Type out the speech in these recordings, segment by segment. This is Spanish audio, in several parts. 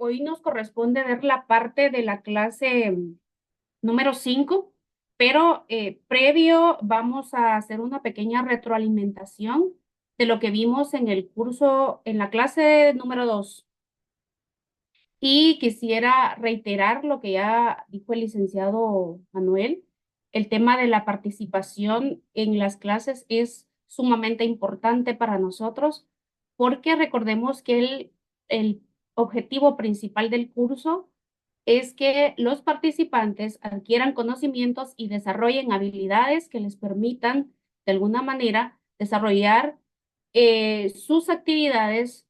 Hoy nos corresponde ver la parte de la clase número 5, pero previo vamos a hacer una pequeña retroalimentación de lo que vimos en el curso, en la clase número 2. Y quisiera reiterar lo que ya dijo el licenciado Manuel. El tema de la participación en las clases es sumamente importante para nosotros porque recordemos que el objetivo principal del curso es que los participantes adquieran conocimientos y desarrollen habilidades que les permitan, de alguna manera, desarrollar sus actividades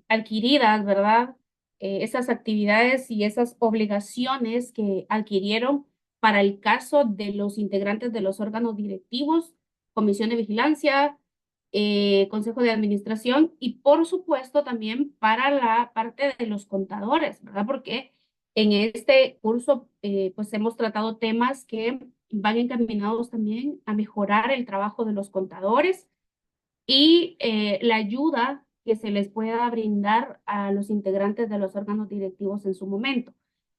adquiridas, ¿verdad? Esas actividades y esas obligaciones que adquirieron para el caso de los integrantes de los órganos directivos, comisión de vigilancia, consejo de administración y por supuesto también para la parte de los contadores, ¿verdad? Porque en este curso pues hemos tratado temas que van encaminados también a mejorar el trabajo de los contadores y la ayuda que se les pueda brindar a los integrantes de los órganos directivos en su momento.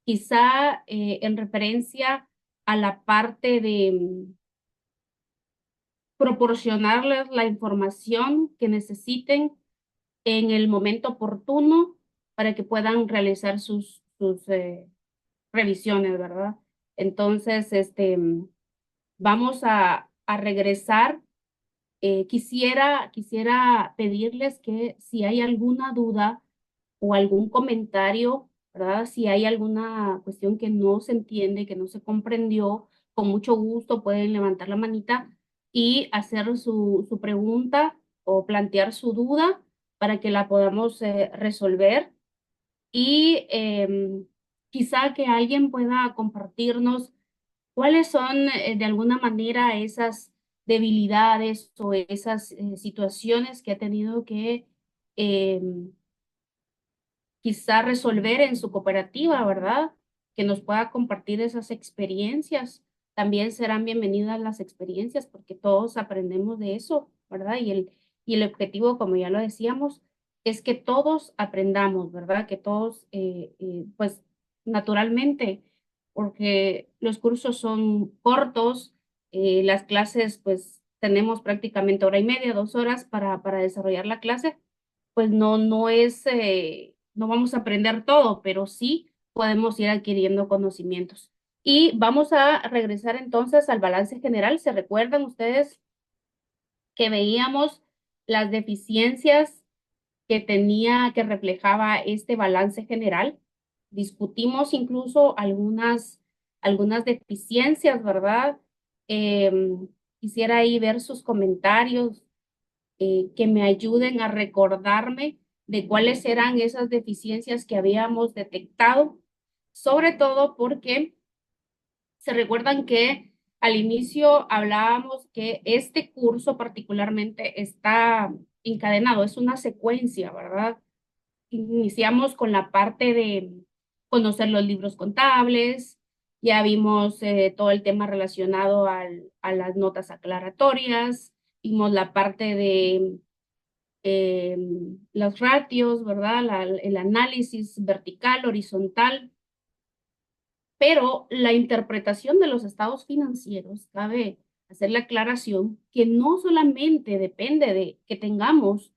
Quizá en referencia a la parte de proporcionarles la información que necesiten en el momento oportuno para que puedan realizar sus revisiones, ¿verdad? Entonces, vamos a regresar. Quisiera pedirles que si hay alguna duda o algún comentario, ¿verdad? Si hay alguna cuestión que no se entiende, que no se comprendió, con mucho gusto pueden levantar la manita y hacer su pregunta o plantear su duda para que la podamos resolver. Y quizá que alguien pueda compartirnos cuáles son de alguna manera esas debilidades o esas situaciones que ha tenido que eh, quizá resolver en su cooperativa, ¿verdad? Que nos pueda compartir esas experiencias. También serán bienvenidas las experiencias porque todos aprendemos de eso, ¿verdad? Y el objetivo, como ya lo decíamos, es que todos aprendamos, ¿verdad? Que todos, pues naturalmente, porque los cursos son cortos, las clases, pues tenemos prácticamente hora y media, 2 horas para desarrollar la clase, pues no es, no vamos a aprender todo, pero sí podemos ir adquiriendo conocimientos. Y vamos a regresar entonces al balance general. ¿Se recuerdan ustedes que veíamos las deficiencias que reflejaba este balance general? Discutimos incluso algunas deficiencias, ¿verdad? Quisiera ahí ver sus comentarios que me ayuden a recordarme de cuáles eran esas deficiencias que habíamos detectado, sobre todo porque se recuerdan que al inicio hablábamos que este curso particularmente está encadenado, es una secuencia, ¿verdad? Iniciamos con la parte de conocer los libros contables, ya vimos todo el tema relacionado a las notas aclaratorias, vimos la parte de eh, los ratios, ¿verdad? El análisis vertical, horizontal, pero la interpretación de los estados financieros, cabe hacer la aclaración que no solamente depende de que tengamos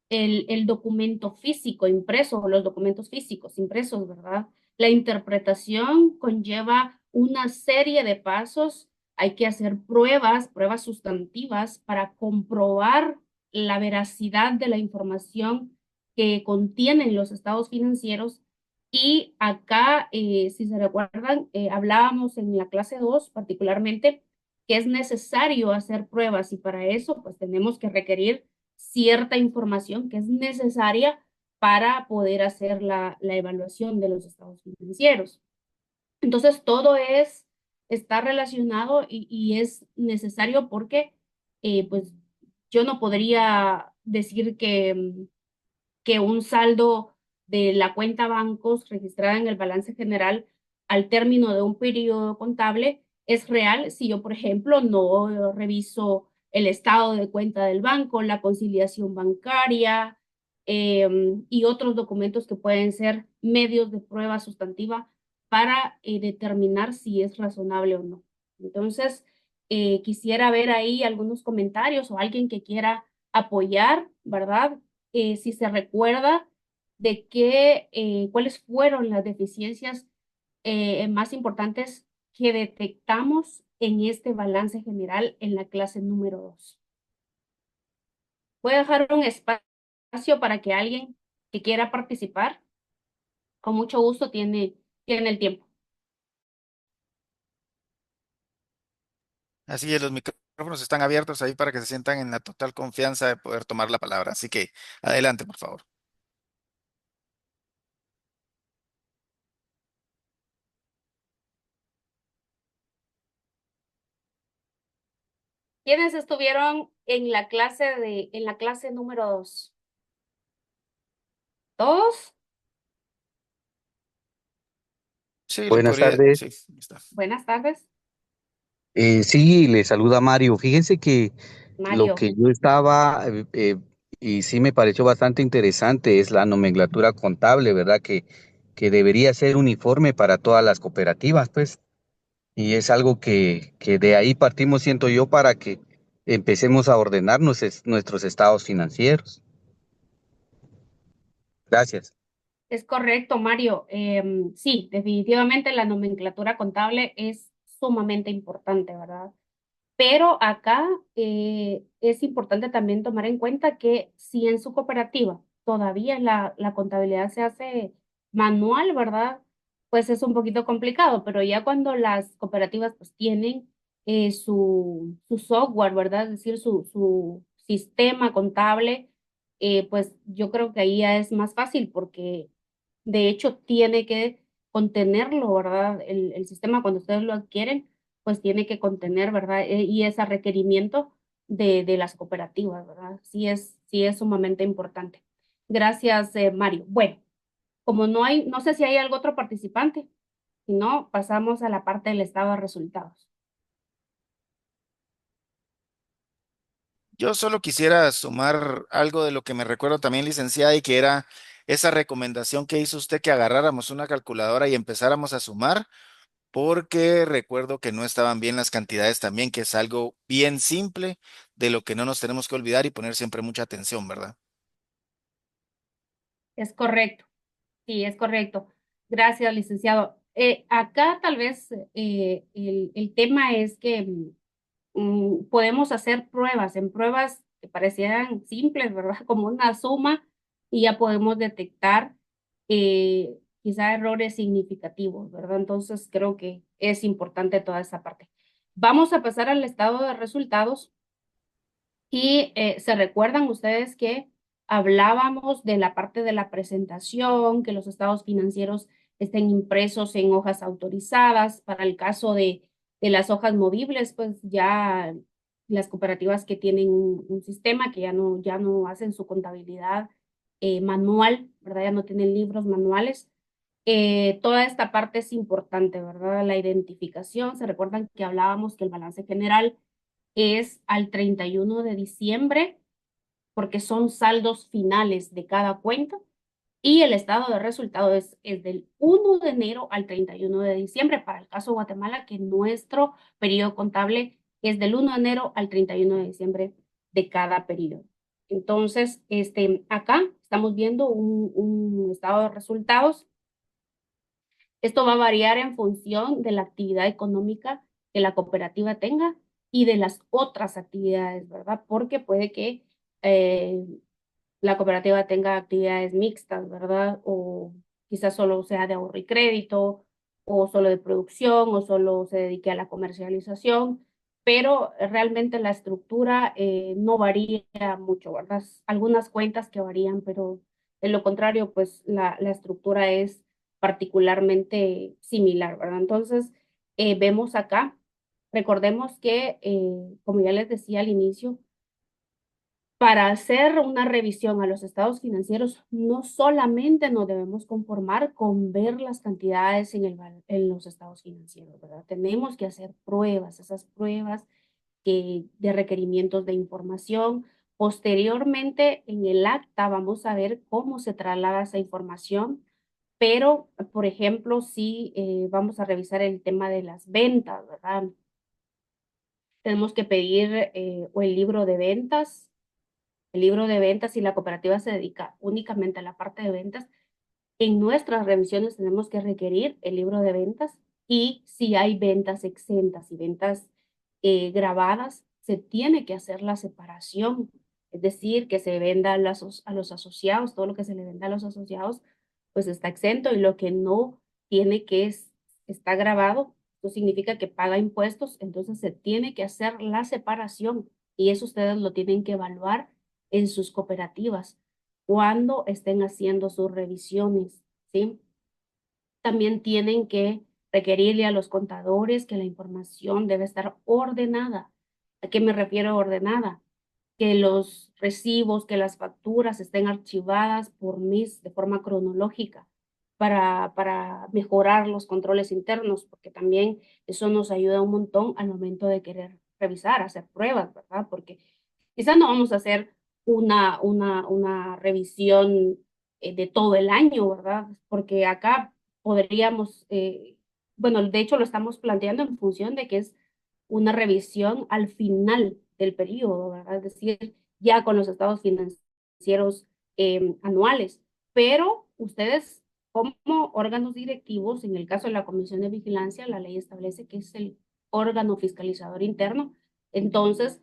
el documento físico impreso o los documentos físicos impresos, ¿verdad? La interpretación conlleva una serie de pasos. Hay que hacer pruebas sustantivas para comprobar la veracidad de la información que contienen los estados financieros. Y acá, si se recuerdan, hablábamos en la clase 2 particularmente que es necesario hacer pruebas y para eso pues tenemos que requerir cierta información que es necesaria para poder hacer la evaluación de los estados financieros. Entonces, está relacionado y es necesario porque, pues, yo no podría decir que un saldo de la cuenta bancos registrada en el balance general al término de un periodo contable es real si yo, por ejemplo, no reviso el estado de cuenta del banco, la conciliación bancaria, y otros documentos que pueden ser medios de prueba sustantiva para determinar si es razonable o no. Entonces, quisiera ver ahí algunos comentarios o alguien que quiera apoyar, ¿verdad? Si se recuerda de cuáles fueron las deficiencias más importantes que detectamos en este balance general en la clase número 2. Voy a dejar un espacio para que alguien que quiera participar, con mucho gusto, tiene el tiempo. Así es, los micrófonos están abiertos ahí para que se sientan en la total confianza de poder tomar la palabra. Así que adelante, por favor. ¿Quiénes estuvieron en la clase número 2? ¿Todos? Sí, le Buenas podría, tardes. sí, ahí está. Buenas tardes, Sí, le saluda Mario. Fíjense que lo Mario. que yo estaba, y sí me pareció bastante interesante, es la nomenclatura contable, ¿verdad? Que debería ser uniforme para todas las cooperativas, pues. Y es algo que de ahí partimos, siento yo, para que empecemos a ordenar nuestros estados financieros. Gracias. Es correcto, Mario. Sí, definitivamente la nomenclatura contable es sumamente importante, ¿verdad? Pero acá es importante también tomar en cuenta que si en su cooperativa todavía la contabilidad se hace manual, ¿verdad? Pues es un poquito complicado, pero ya cuando las cooperativas pues tienen su software, ¿verdad? Es decir, su sistema contable, pues yo creo que ahí ya es más fácil porque de hecho tiene que contenerlo, ¿verdad? El sistema cuando ustedes lo adquieren pues tiene que contener, ¿verdad? Y ese requerimiento de las cooperativas, ¿verdad? Sí es sumamente importante. Gracias, Mario. Bueno, como no sé si hay algún otro participante, si no, pasamos a la parte del estado de resultados. Yo solo quisiera sumar algo de lo que me recuerdo también, licenciada, y que era esa recomendación que hizo usted que agarráramos una calculadora y empezáramos a sumar, porque recuerdo que no estaban bien las cantidades también, que es algo bien simple de lo que no nos tenemos que olvidar y poner siempre mucha atención, ¿verdad? Es correcto, sí, es correcto. Gracias, licenciado. Acá tal vez el tema es que podemos hacer pruebas, en pruebas que parecieran simples, ¿verdad? Como una suma y ya podemos detectar quizá errores significativos, ¿verdad? Entonces creo que es importante toda esa parte. Vamos a pasar al estado de resultados y se recuerdan ustedes que hablábamos de la parte de la presentación, que los estados financieros estén impresos en hojas autorizadas. Para el caso de las hojas movibles, pues ya las cooperativas que tienen un sistema que ya no hacen su contabilidad manual, ¿verdad? Ya no tienen libros manuales. Toda esta parte es importante, ¿verdad? La identificación. Se recuerdan que hablábamos que el balance general es al 31 de diciembre, porque son saldos finales de cada cuenta, y el estado de resultado es del 1 de enero al 31 de diciembre, para el caso de Guatemala, que nuestro periodo contable es del 1 de enero al 31 de diciembre de cada periodo. Entonces, acá estamos viendo un estado de resultados. Esto va a variar en función de la actividad económica que la cooperativa tenga y de las otras actividades, ¿verdad? Porque puede que eh, la cooperativa tenga actividades mixtas, ¿verdad? O quizás solo sea de ahorro y crédito, o solo de producción, o solo se dedique a la comercialización, pero realmente la estructura no varía mucho, ¿verdad? Algunas cuentas que varían, pero de lo contrario, pues la estructura es particularmente similar, ¿verdad? Entonces, vemos acá, recordemos que, como ya les decía al inicio, para hacer una revisión a los estados financieros, no solamente nos debemos conformar con ver las cantidades en los estados financieros, ¿verdad? Tenemos que hacer pruebas, esas pruebas de requerimientos de información, Posteriormente, en el acta vamos a ver cómo se traslada esa información, pero, por ejemplo, sí vamos a revisar el tema de las ventas, ¿verdad? Tenemos que pedir o el libro de ventas. El libro de ventas, si la cooperativa se dedica únicamente a la parte de ventas, en nuestras revisiones tenemos que requerir el libro de ventas, y si hay ventas exentas y ventas grabadas, se tiene que hacer la separación. Es decir, que se venda a los asociados, todo lo que se le venda a los asociados, pues está exento, y lo que no tiene que está grabado, eso significa que paga impuestos, entonces se tiene que hacer la separación, y eso ustedes lo tienen que evaluar en sus cooperativas cuando estén haciendo sus revisiones, ¿sí? También tienen que requerirle a los contadores que la información debe estar ordenada. ¿A qué me refiero ordenada? Que los recibos, que las facturas estén archivadas por mes de forma cronológica para mejorar los controles internos, porque también eso nos ayuda un montón al momento de querer revisar, hacer pruebas, ¿verdad? Porque quizás no vamos a hacer una revisión de todo el año, ¿verdad? Porque acá podríamos, bueno, de hecho lo estamos planteando en función de que es una revisión al final del periodo, ¿verdad? Es decir, ya con los estados financieros anuales. Pero ustedes, como órganos directivos, en el caso de la Comisión de Vigilancia, la ley establece que es el órgano fiscalizador interno. Entonces,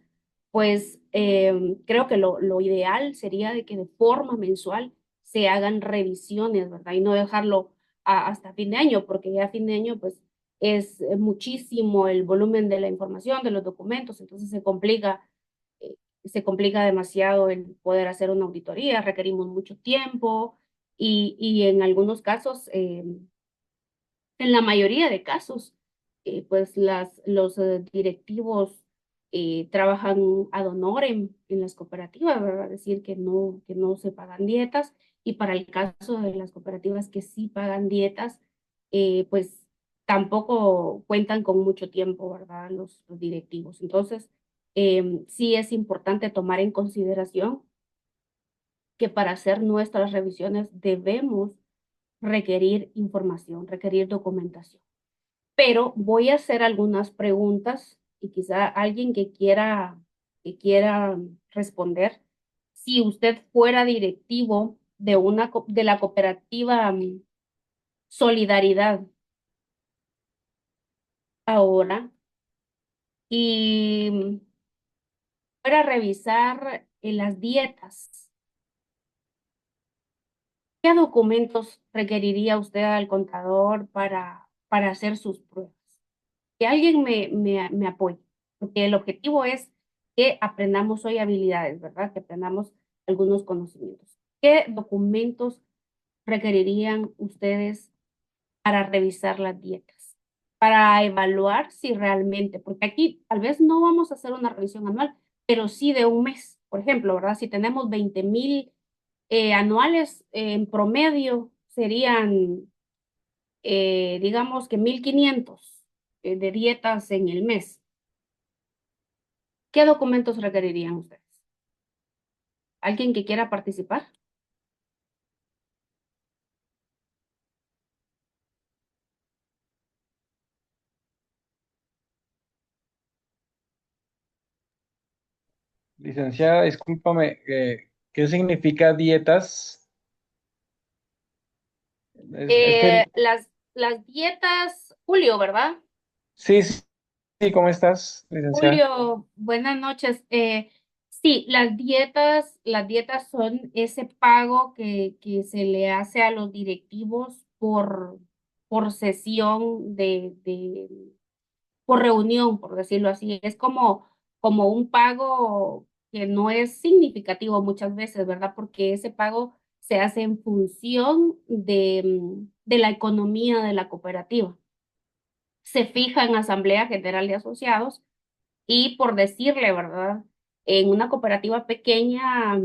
pues creo que lo ideal sería de que de forma mensual se hagan revisiones, ¿verdad? Y no dejarlo hasta fin de año, porque ya a fin de año, pues, es muchísimo el volumen de la información, de los documentos, entonces se complica demasiado el poder hacer una auditoría, requerimos mucho tiempo, y en algunos casos, en la mayoría de casos, pues los directivos trabajan ad honorem en las cooperativas, ¿verdad? Es decir, que no se pagan dietas, y para el caso de las cooperativas que sí pagan dietas, pues tampoco cuentan con mucho tiempo, ¿verdad? Los directivos. Entonces, sí es importante tomar en consideración que para hacer nuestras revisiones debemos requerir información, requerir documentación. Pero voy a hacer algunas preguntas, y quizá alguien que quiera responder. Si usted fuera directivo de la cooperativa Solidaridad ahora, y fuera a revisar las dietas, ¿qué documentos requeriría usted al contador para hacer sus pruebas? Que alguien me apoye, porque el objetivo es que aprendamos hoy habilidades, ¿verdad? Que aprendamos algunos conocimientos. ¿Qué documentos requerirían ustedes para revisar las dietas? Para evaluar si realmente, porque aquí tal vez no vamos a hacer una revisión anual, pero sí de un mes, por ejemplo, ¿verdad? Si tenemos 20,000 anuales, en promedio serían, digamos que 1,500 de dietas en el mes. ¿Qué documentos requerirían ustedes? ¿Alguien que quiera participar? Licenciada, discúlpame, ¿qué significa dietas? Es que, Las dietas, Julio, ¿verdad? sí, sí, sí, ¿cómo estás, licenciada? Julio, buenas noches. Sí, las dietas son ese pago que se le hace a los directivos por sesión por reunión, por decirlo así. Es como un pago que no es significativo muchas veces, ¿verdad? Porque ese pago se hace en función de la economía de la cooperativa. Se fija en Asamblea General de Asociados, y por decirle, ¿verdad? En una cooperativa pequeña,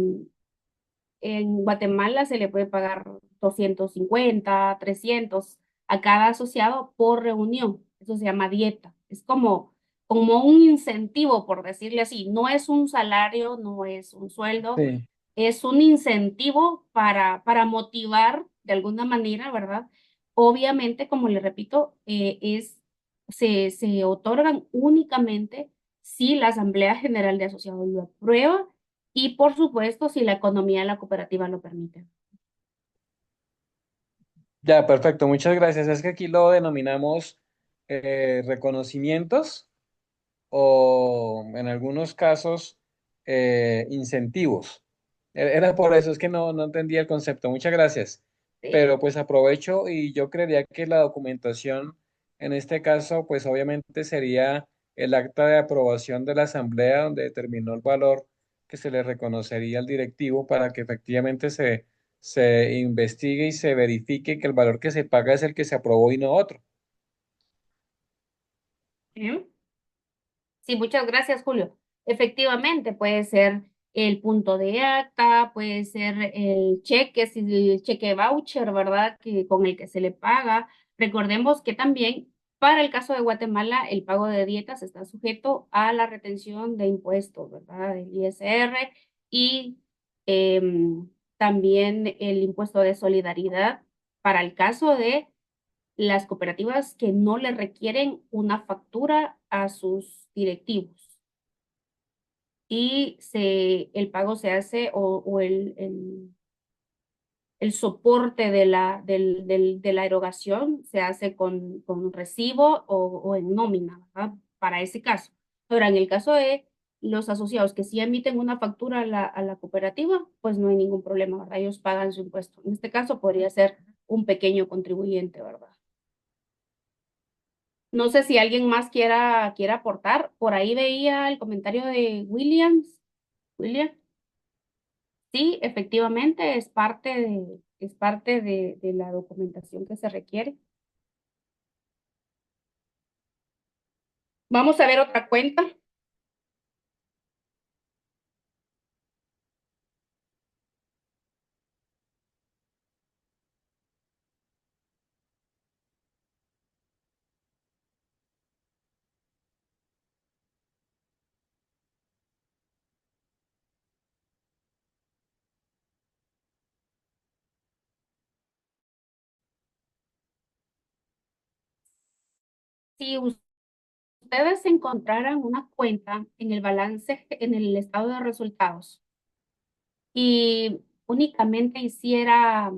en Guatemala se le puede pagar 250, 300 a cada asociado por reunión. Eso se llama dieta. Es como como un incentivo, por decirle así. No es un salario, no es un sueldo, Sí, es un incentivo para motivar de alguna manera, ¿verdad? Obviamente, como le repito, se otorgan únicamente si la Asamblea General de Asociados lo aprueba y, por supuesto, si la economía de la cooperativa lo permite. ya, perfecto, muchas gracias. Es que aquí lo denominamos reconocimientos o en algunos casos incentivos. Era por eso, es que no entendía el concepto. Muchas gracias. Sí. Pero pues aprovecho y yo creería que la documentación en este caso pues obviamente sería el acta de aprobación de la asamblea donde determinó el valor que se le reconocería al directivo para que efectivamente se investigue y se verifique que el valor que se paga es el que se aprobó y no otro. ¿Sí? Sí, muchas gracias, Julio. Efectivamente, puede ser el punto de acta, puede ser el cheque, si el cheque voucher, ¿verdad? Que con el que se le paga. Recordemos que también para el caso de Guatemala, el pago de dietas está sujeto a la retención de impuestos, ¿verdad? Del ISR y también el impuesto de solidaridad para el caso de las cooperativas que no le requieren una factura a sus directivos y el pago se hace o el soporte de la erogación se hace con recibo o en nómina, ¿verdad? Para ese caso. Ahora, en el caso de los asociados que sí emiten una factura a la cooperativa, pues no hay ningún problema, ¿verdad? Ellos pagan su impuesto. En este caso podría ser un pequeño contribuyente, ¿verdad? No sé si alguien más quiera aportar. Por ahí veía el comentario de Williams. William, sí, efectivamente es parte de la documentación que se requiere. Vamos a ver otra cuenta. Si ustedes encontraran una cuenta en el balance, en el estado de resultados y únicamente hiciera,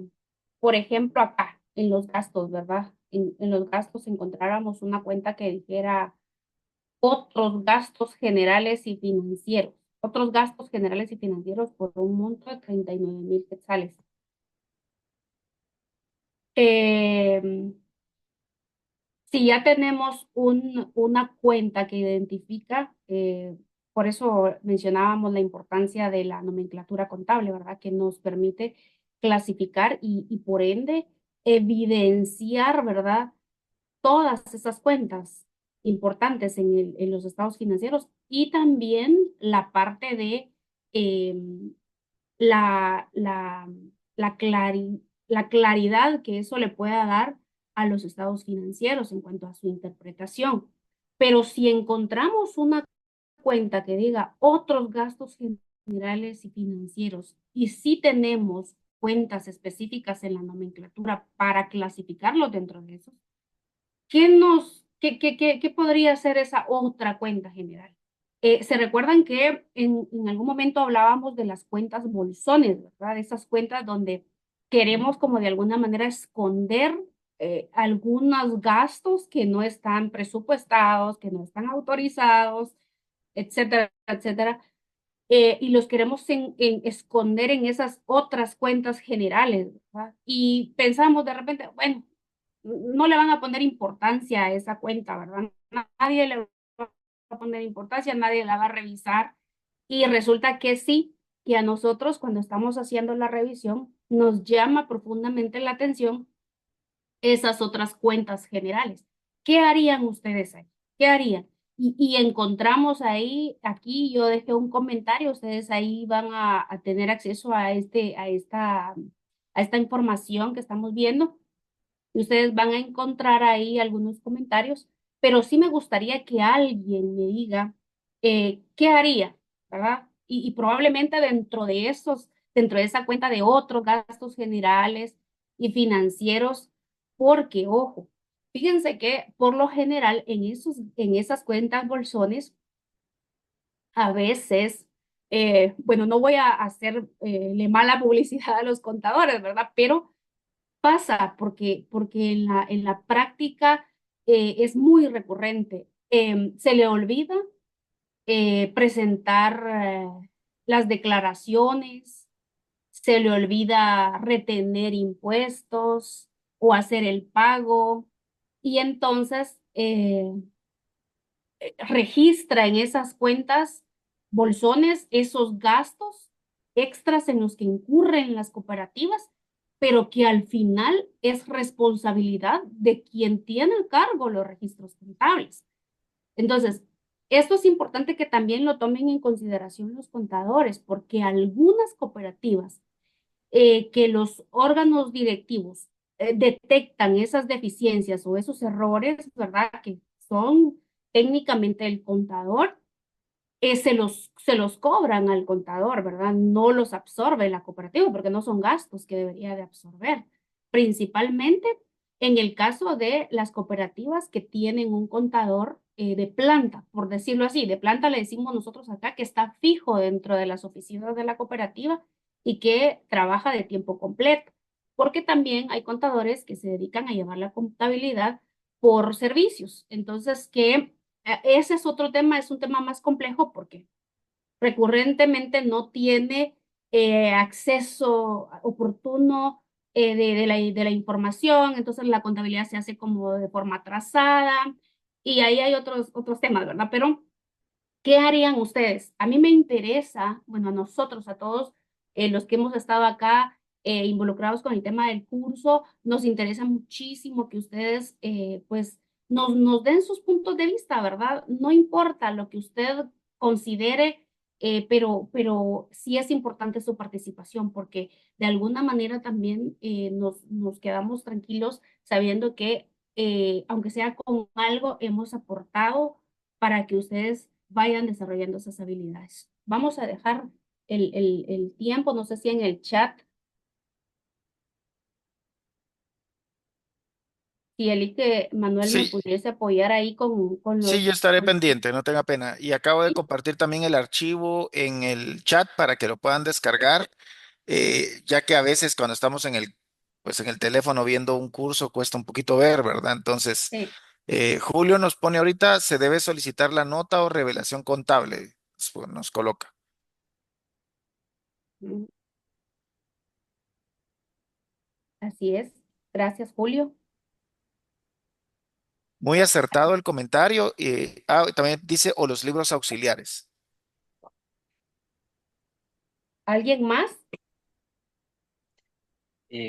por ejemplo, acá, en los gastos, ¿verdad? En los gastos encontráramos una cuenta que dijera otros gastos generales y financieros, otros gastos generales y financieros por un monto de 39,000 quetzales. Eh, si ya tenemos una cuenta que identifica, por eso mencionábamos la importancia de la nomenclatura contable, ¿verdad? Que nos permite clasificar y por ende evidenciar, ¿verdad? Todas esas cuentas importantes en los estados financieros y también la parte de eh, la, la, la claridad que eso le pueda dar a los estados financieros en cuanto a su interpretación. Pero si encontramos una cuenta que diga otros gastos generales y financieros y si tenemos cuentas específicas en la nomenclatura para clasificarlos dentro de esos, qué podría ser esa otra cuenta general? ¿Se recuerdan que en algún momento hablábamos de las cuentas bolsones, ¿verdad? Esas cuentas donde queremos como de alguna manera esconder algunos gastos que no están presupuestados, que no están autorizados, etcétera, etcétera, y los queremos esconder en esas otras cuentas generales, ¿verdad? Y pensamos de repente, bueno, no le van a poner importancia a esa cuenta, ¿verdad? Nadie le va a poner importancia, nadie la va a revisar. Y resulta que sí, que a nosotros cuando estamos haciendo la revisión nos llama profundamente la atención esas otras cuentas generales. ¿Qué harían ustedes ahí? ¿Qué harían? Y encontramos ahí, aquí yo dejé un comentario, ustedes ahí van a tener acceso a esta información que estamos viendo y ustedes van a encontrar ahí algunos comentarios, pero sí me gustaría que alguien me diga qué haría, ¿verdad? Y probablemente dentro de esa cuenta de otros gastos generales y financieros, porque, ojo, fíjense que por lo general en esas cuentas bolsones, a veces, bueno, no voy a hacerle mala publicidad a los contadores, ¿verdad? Pero pasa porque en la práctica es muy recurrente. Se le olvida presentar las declaraciones, se le olvida retener impuestos o hacer el pago y entonces registra en esas cuentas bolsones esos gastos extras en los que incurren las cooperativas, pero que al final es responsabilidad de quien tiene a cargo los registros contables. Entonces, esto es importante que también lo tomen en consideración los contadores, porque algunas cooperativas que los órganos directivos detectan esas deficiencias o esos errores, ¿verdad? Que son técnicamente el contador, se los cobran al contador, ¿verdad? No los absorbe la cooperativa porque no son gastos que debería de absorber. Principalmente en el caso de las cooperativas que tienen un contador de planta, por decirlo así. De planta le decimos nosotros acá que está fijo dentro de las oficinas de la cooperativa y que trabaja de tiempo completo. Porque también hay contadores que se dedican a llevar la contabilidad por servicios. Entonces, ese es otro tema, es un tema más complejo porque recurrentemente no tiene acceso oportuno de la información, entonces la contabilidad se hace como de forma atrasada y ahí hay otros temas, ¿verdad? Pero, ¿qué harían ustedes? A mí me interesa, bueno, a nosotros, a todos los que hemos estado acá involucrados con el tema del curso, nos interesa muchísimo que ustedes, pues, nos den sus puntos de vista, ¿verdad? No importa lo que usted considere, pero sí es importante su participación, porque de alguna manera también nos quedamos tranquilos sabiendo que, aunque sea con algo, hemos aportado para que ustedes vayan desarrollando esas habilidades. Vamos a dejar el tiempo, no sé si en el chat, si Elike Manuel me Sí, pudiese apoyar ahí con sí, yo estaré con- pendiente, no tenga pena. Y acabo de sí, compartir también el archivo en el chat para que lo puedan descargar, ya que a veces cuando estamos pues en el teléfono viendo un curso cuesta un poquito ver, ¿verdad? Entonces, sí. Julio nos pone ahorita, se debe solicitar la nota o revelación contable, pues, nos coloca. Mm, así es. Gracias, Julio. Muy acertado el comentario. También dice, o los libros auxiliares. ¿Alguien más?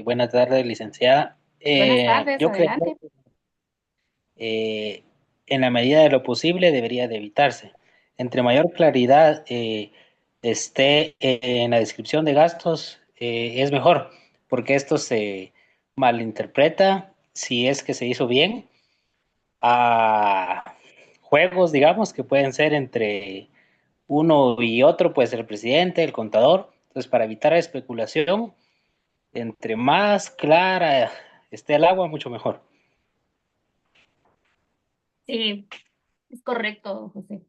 Buenas tardes, licenciada. Buenas tardes, Yo creo adelante. que en la medida de lo posible debería de evitarse. Entre mayor claridad esté en la descripción de gastos, es mejor, porque esto se malinterpreta si es que se hizo bien a juegos, digamos, que pueden ser entre uno y otro, puede ser el presidente, el contador. Entonces, para evitar la especulación, entre más clara esté el agua, mucho mejor. Sí, es correcto, José.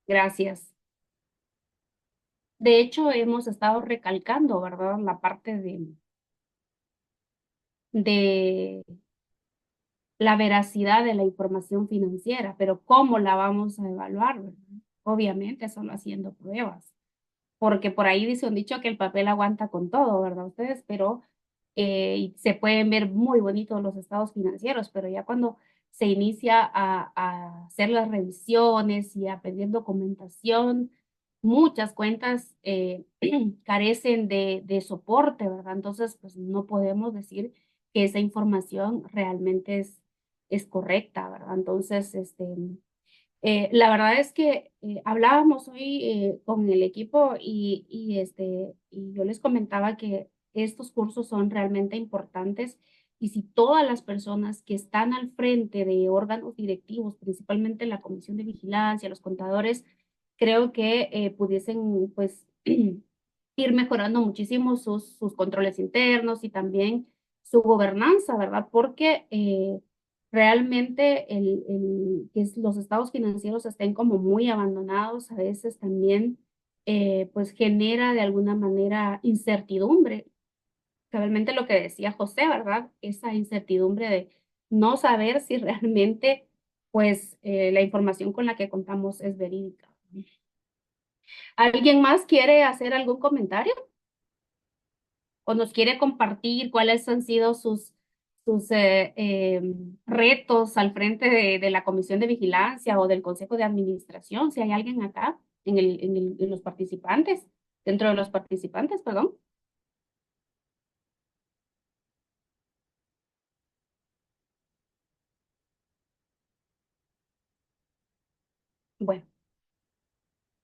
Gracias. De hecho, hemos estado recalcando, ¿verdad? La parte de la veracidad de la información financiera, pero ¿cómo la vamos a evaluar, verdad? Obviamente solo haciendo pruebas, porque por ahí dice un dicho que el papel aguanta con todo, ¿verdad? Ustedes, pero y se pueden ver muy bonitos los estados financieros, pero ya cuando se inicia a hacer las revisiones y a pedir documentación, muchas cuentas carecen de soporte, ¿verdad? Entonces, pues no podemos decir que esa información realmente es correcta, ¿verdad? Entonces, la verdad es que hablábamos hoy con el equipo y yo les comentaba que estos cursos son realmente importantes y si todas las personas que están al frente de órganos directivos, principalmente la Comisión de Vigilancia, los contadores, creo que pudiesen pues ir mejorando muchísimo sus controles internos y también su gobernanza, ¿verdad? Porque realmente que los estados financieros estén como muy abandonados a veces también pues genera de alguna manera incertidumbre. Realmente lo que decía José, ¿verdad? Esa incertidumbre de no saber si realmente pues la información con la que contamos es verídica. ¿Alguien más quiere hacer algún comentario o nos quiere compartir cuáles han sido sus retos al frente de la Comisión de Vigilancia o del Consejo de Administración? Si hay alguien acá en los participantes, dentro de los participantes, perdón. Bueno,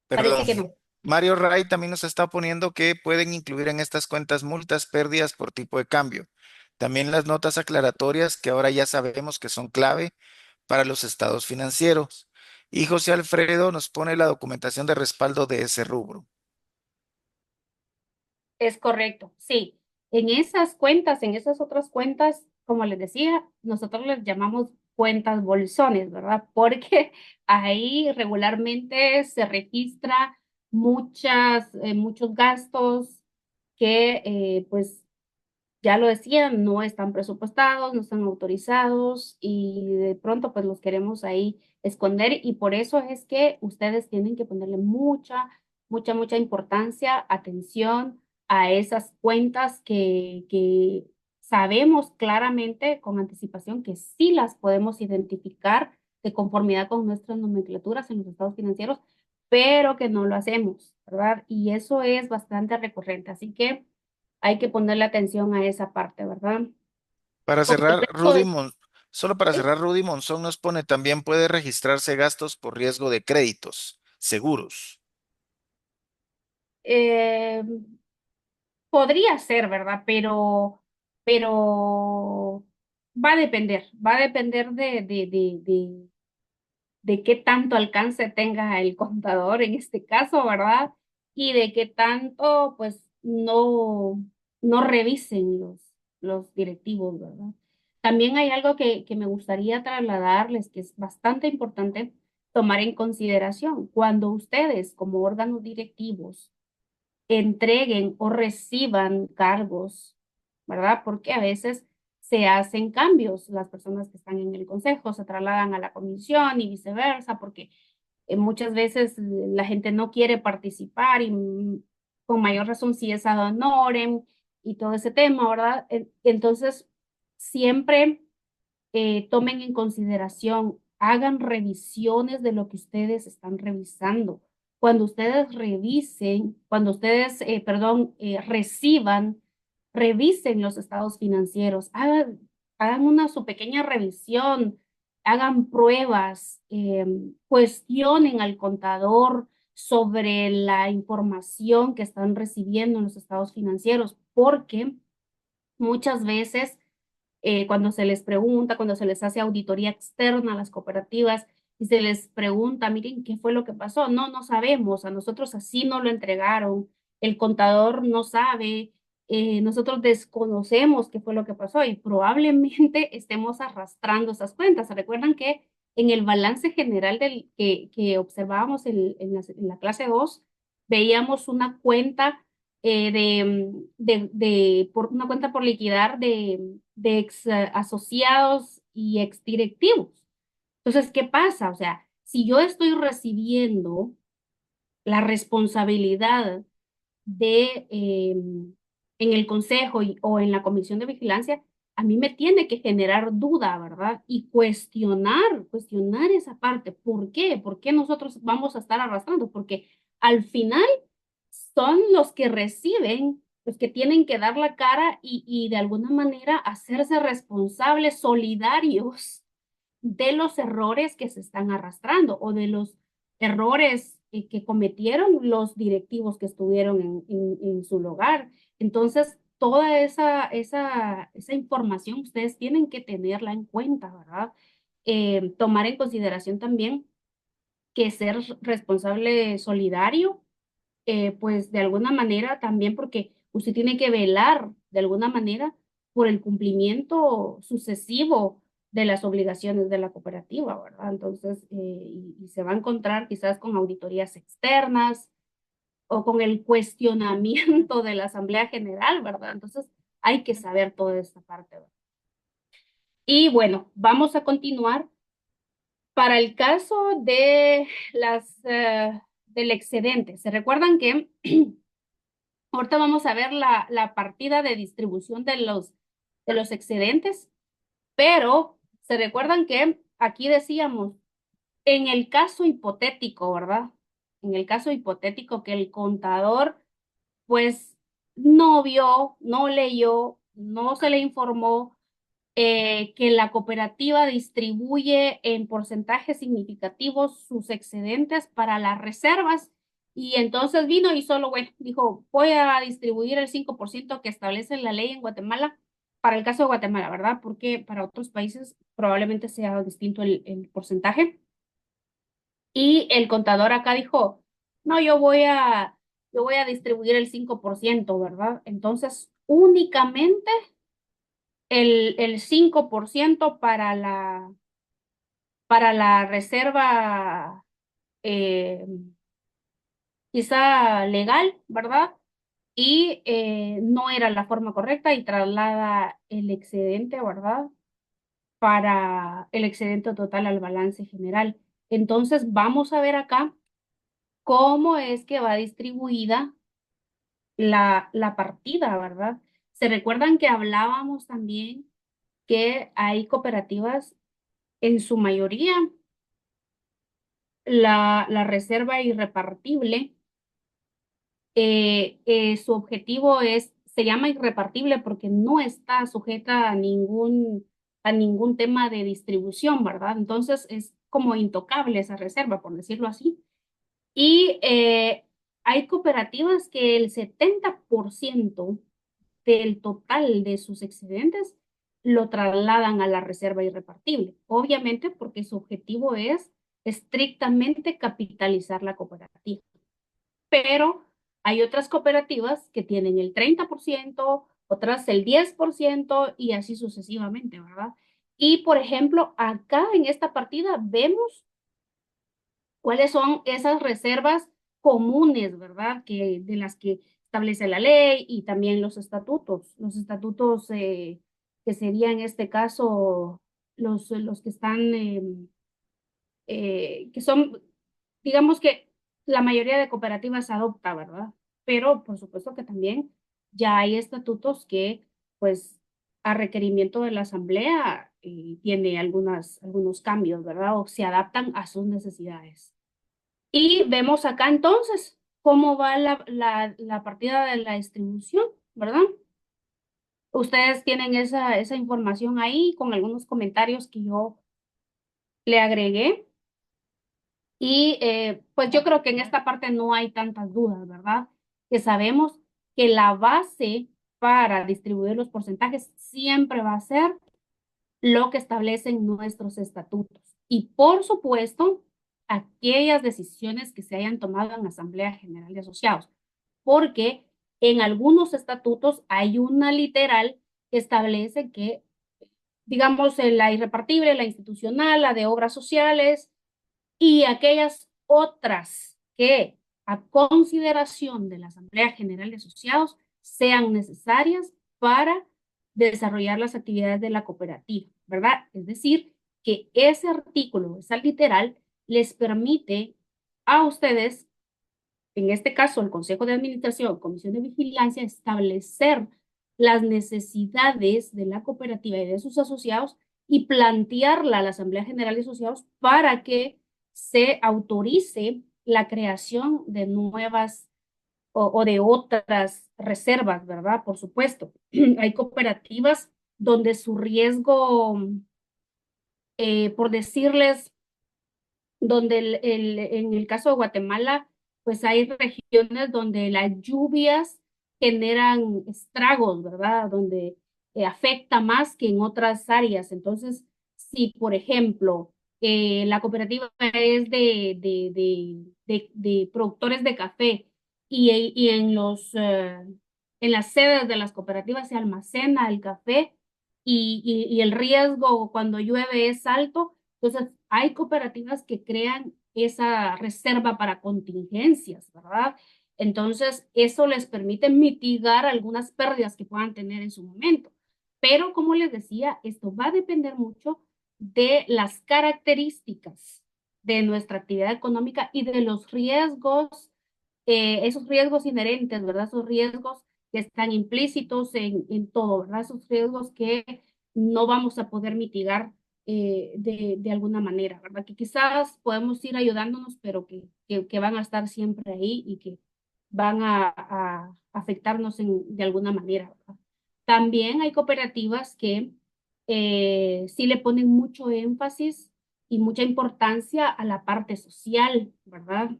Perdón. parece que no. Mario Ray también nos está poniendo que pueden incluir en estas cuentas multas, pérdidas por tipo de cambio. También las notas aclaratorias que ahora ya sabemos que son clave para los estados financieros. Y José Alfredo nos pone la documentación de respaldo de ese rubro. Es correcto, sí. En esas cuentas, en esas otras cuentas, como les decía, nosotros les llamamos cuentas bolsones, ¿verdad? Porque ahí regularmente se registra muchos gastos que, pues, ya lo decían, no están presupuestados, no están autorizados y de pronto, pues, los queremos ahí esconder y por eso es que ustedes tienen que ponerle mucha importancia, atención a esas cuentas que sabemos claramente con anticipación que sí las podemos identificar de conformidad con nuestras nomenclaturas en los estados financieros, pero que no lo hacemos, ¿verdad? Y eso es bastante recurrente, así que hay que ponerle atención a esa parte, ¿verdad? Para Con el cerrar, resto de... solo para ¿sí? cerrar, Rudy Monzón nos pone también puede registrarse gastos por riesgo de créditos, seguros. Eh, podría ser, ¿verdad? Pero va a depender de qué tanto alcance tenga el contador en este caso, ¿verdad? Y de qué tanto, pues, no revisen los directivos, ¿verdad? También hay algo que me gustaría trasladarles, que es bastante importante tomar en consideración. Cuando ustedes, como órganos directivos, entreguen o reciban cargos, ¿verdad? Porque a veces se hacen cambios, las personas que están en el consejo se trasladan a la comisión y viceversa, porque muchas veces la gente no quiere participar y con mayor razón si es ad honorem y todo ese tema, ¿verdad? Entonces, siempre tomen en consideración, hagan revisiones de lo que ustedes están revisando. Cuando ustedes revisen, cuando ustedes, perdón, reciban, revisen los estados financieros, hagan su pequeña revisión, hagan pruebas, cuestionen al contador sobre la información que están recibiendo en los estados financieros, porque muchas veces cuando se les pregunta, cuando se les hace auditoría externa a las cooperativas y se les pregunta, miren, ¿qué fue lo que pasó? No, no sabemos, a nosotros así no lo entregaron, el contador no sabe, nosotros desconocemos qué fue lo que pasó y probablemente estemos arrastrando esas cuentas. ¿Recuerdan que en el balance general que observábamos en la clase 2 veíamos una cuenta por una cuenta por liquidar de ex asociados y ex directivos? Entonces, ¿qué pasa? O sea, si yo estoy recibiendo la responsabilidad en el consejo o en la comisión de vigilancia, a mí me tiene que generar duda, ¿verdad? Y cuestionar esa parte. ¿Por qué? ¿Por qué nosotros vamos a estar arrastrando? Porque al final son los que reciben, los que tienen que dar la cara y de alguna manera hacerse responsables, solidarios de los errores que se están arrastrando o de los errores que cometieron los directivos que estuvieron en su lugar. Entonces, toda esa información ustedes tienen que tenerla en cuenta, ¿verdad? Tomar en consideración también que ser responsable solidario, pues de alguna manera también porque usted tiene que velar de alguna manera por el cumplimiento sucesivo de las obligaciones de la cooperativa, ¿verdad? Entonces, y se va a encontrar quizás con auditorías externas o con el cuestionamiento de la Asamblea General, ¿verdad? Entonces, hay que saber toda esta parte, ¿verdad? Y bueno, vamos a continuar. Para el caso de del excedente, ¿se recuerdan que ahorita vamos a ver la partida de distribución de los excedentes? Pero se recuerdan que aquí decíamos, en el caso hipotético, ¿verdad? En el caso hipotético que el contador, pues, no vio, no leyó, no se le informó que la cooperativa distribuye en porcentajes significativos sus excedentes para las reservas y entonces vino y solo, bueno, dijo, voy a distribuir el 5% que establece la ley en Guatemala para el caso de Guatemala, ¿verdad? Porque para otros países probablemente sea distinto el porcentaje. Y el contador acá dijo, no, yo voy a distribuir el 5%, ¿verdad? Entonces, únicamente el 5% para la reserva eh, quizá legal, ¿verdad? Y no era la forma correcta y traslada el excedente, ¿verdad? Para el excedente total al balance general. Entonces, vamos a ver acá cómo es que va distribuida la partida, ¿verdad? Se recuerdan que hablábamos también que hay cooperativas, en su mayoría, la reserva irrepartible, su objetivo se llama irrepartible porque no está sujeta a ningún tema de distribución, ¿verdad? Entonces es como intocable esa reserva, por decirlo así. Y hay cooperativas que el 70% del total de sus excedentes lo trasladan a la reserva irrepartible, obviamente porque su objetivo es estrictamente capitalizar la cooperativa. Pero hay otras cooperativas que tienen el 30%, otras el 10% y así sucesivamente, ¿verdad? Y por ejemplo, acá en esta partida vemos cuáles son esas reservas comunes, ¿verdad? De las que establece la ley y también los estatutos que serían en este caso los que están, que son, digamos que la mayoría de cooperativas adopta, ¿verdad? Pero por supuesto que también ya hay estatutos que, pues, a requerimiento de la asamblea, tiene algunos cambios, ¿verdad? O se adaptan a sus necesidades. Y vemos acá entonces cómo va la partida de la distribución, ¿verdad? Ustedes tienen esa información ahí con algunos comentarios que yo le agregué. Y pues yo creo que en esta parte no hay tantas dudas, ¿verdad? Que sabemos que la base para distribuir los porcentajes siempre va a ser lo que establecen nuestros estatutos. Y por supuesto, aquellas decisiones que se hayan tomado en Asamblea General de Asociados, porque en algunos estatutos hay una literal que establece que, digamos, la irrepartible, la institucional, la de obras sociales y aquellas otras que a consideración de la Asamblea General de Asociados sean necesarias para desarrollar las actividades de la cooperativa, ¿verdad? Es decir, que ese artículo, esa literal, les permite a ustedes, en este caso el Consejo de Administración, Comisión de Vigilancia, establecer las necesidades de la cooperativa y de sus asociados y plantearla a la Asamblea General de Asociados para que se autorice la creación de nuevas o de otras reservas, ¿verdad? Por supuesto. Hay cooperativas donde su riesgo, por decirles, donde en el caso de Guatemala, pues hay regiones donde las lluvias generan estragos, ¿verdad? Donde afecta más que en otras áreas. Entonces, si por ejemplo la cooperativa es de productores de café y en las sedes de las cooperativas se almacena el café y el riesgo cuando llueve es alto, entonces hay cooperativas que crean esa reserva para contingencias, ¿verdad? Entonces, eso les permite mitigar algunas pérdidas que puedan tener en su momento. Pero, como les decía, esto va a depender mucho de las características de nuestra actividad económica y de los riesgos, esos riesgos inherentes, ¿verdad? Esos riesgos que están implícitos en todo, ¿verdad? Esos riesgos que no vamos a poder mitigar de alguna manera, ¿verdad? Que quizás podemos ir ayudándonos, pero que van a estar siempre ahí y que van a afectarnos de alguna manera, ¿verdad? También hay cooperativas que sí le ponen mucho énfasis y mucha importancia a la parte social, ¿verdad?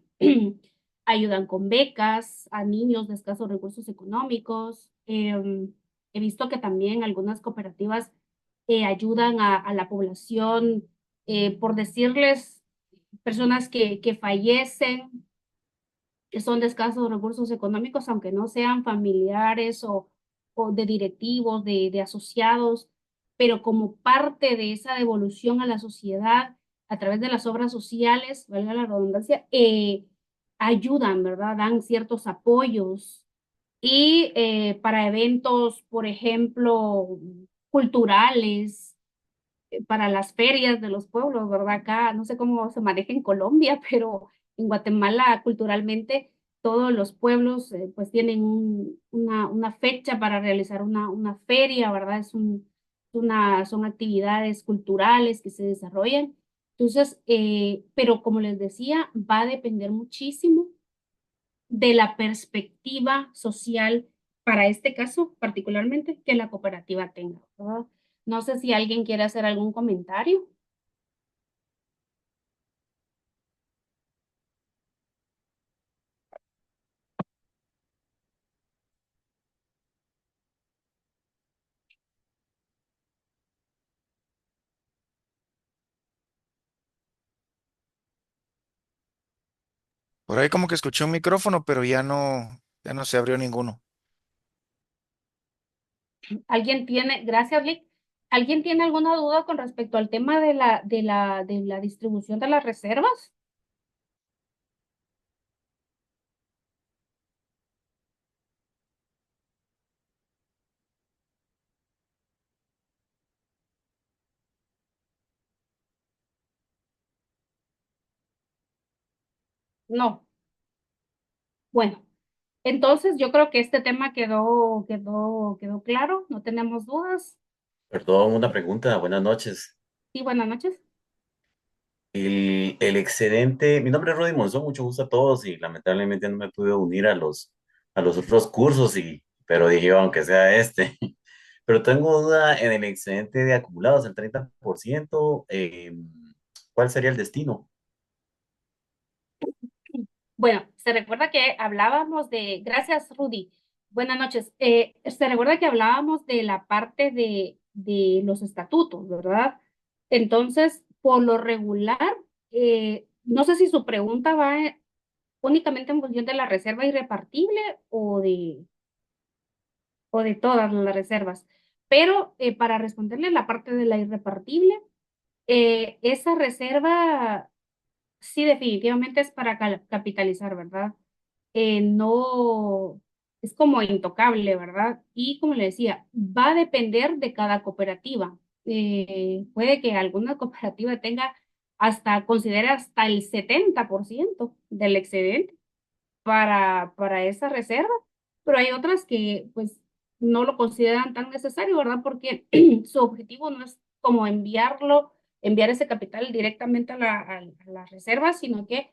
Ayudan con becas a niños de escasos recursos económicos. He visto que también algunas cooperativas ayudan a la población, por decirles, personas que fallecen, que son de escasos recursos económicos, aunque no sean familiares o de directivos, de asociados, pero como parte de esa devolución a la sociedad a través de las obras sociales, valga la redundancia, ayudan, ¿verdad? Dan ciertos apoyos y para eventos, por ejemplo, culturales, para las ferias de los pueblos, ¿verdad? Acá no sé cómo se maneja en Colombia, pero en Guatemala culturalmente todos los pueblos pues tienen una fecha para realizar una feria, ¿verdad? Son actividades culturales que se desarrollan. Entonces, pero como les decía, va a depender muchísimo de la perspectiva social para este caso particularmente que la cooperativa tenga, ¿verdad? No sé si alguien quiere hacer algún comentario. Por ahí como que escuché un micrófono, pero ya no se abrió ninguno. ¿Alguien tiene, gracias, Vic, ¿alguien tiene alguna duda con respecto al tema de la distribución de las reservas? No. Bueno, entonces yo creo que este tema quedó claro, no tenemos dudas. Perdón, una pregunta. Buenas noches. Sí, buenas noches. El excedente, mi nombre es Rudy Monzón, mucho gusto a todos y lamentablemente no me pude unir a los otros cursos, pero dije, aunque sea este. Pero tengo duda en el excedente de acumulados, el 30%, ¿cuál sería el destino? Bueno, se recuerda que hablábamos gracias Rudy, buenas noches. Se recuerda que hablábamos de la parte de los estatutos, ¿verdad? Entonces, por lo regular, no sé si su pregunta va únicamente en función de la reserva irrepartible o de todas las reservas, pero para responderle la parte de la irrepartible, esa reserva sí definitivamente es para capitalizar, ¿verdad? No es como intocable, ¿verdad? Y como le decía, va a depender de cada cooperativa. Puede que alguna cooperativa tenga considere hasta el 70% del excedente para esa reserva, pero hay otras que pues no lo consideran tan necesario, ¿verdad? Porque su objetivo no es como enviar ese capital directamente a la reserva, sino que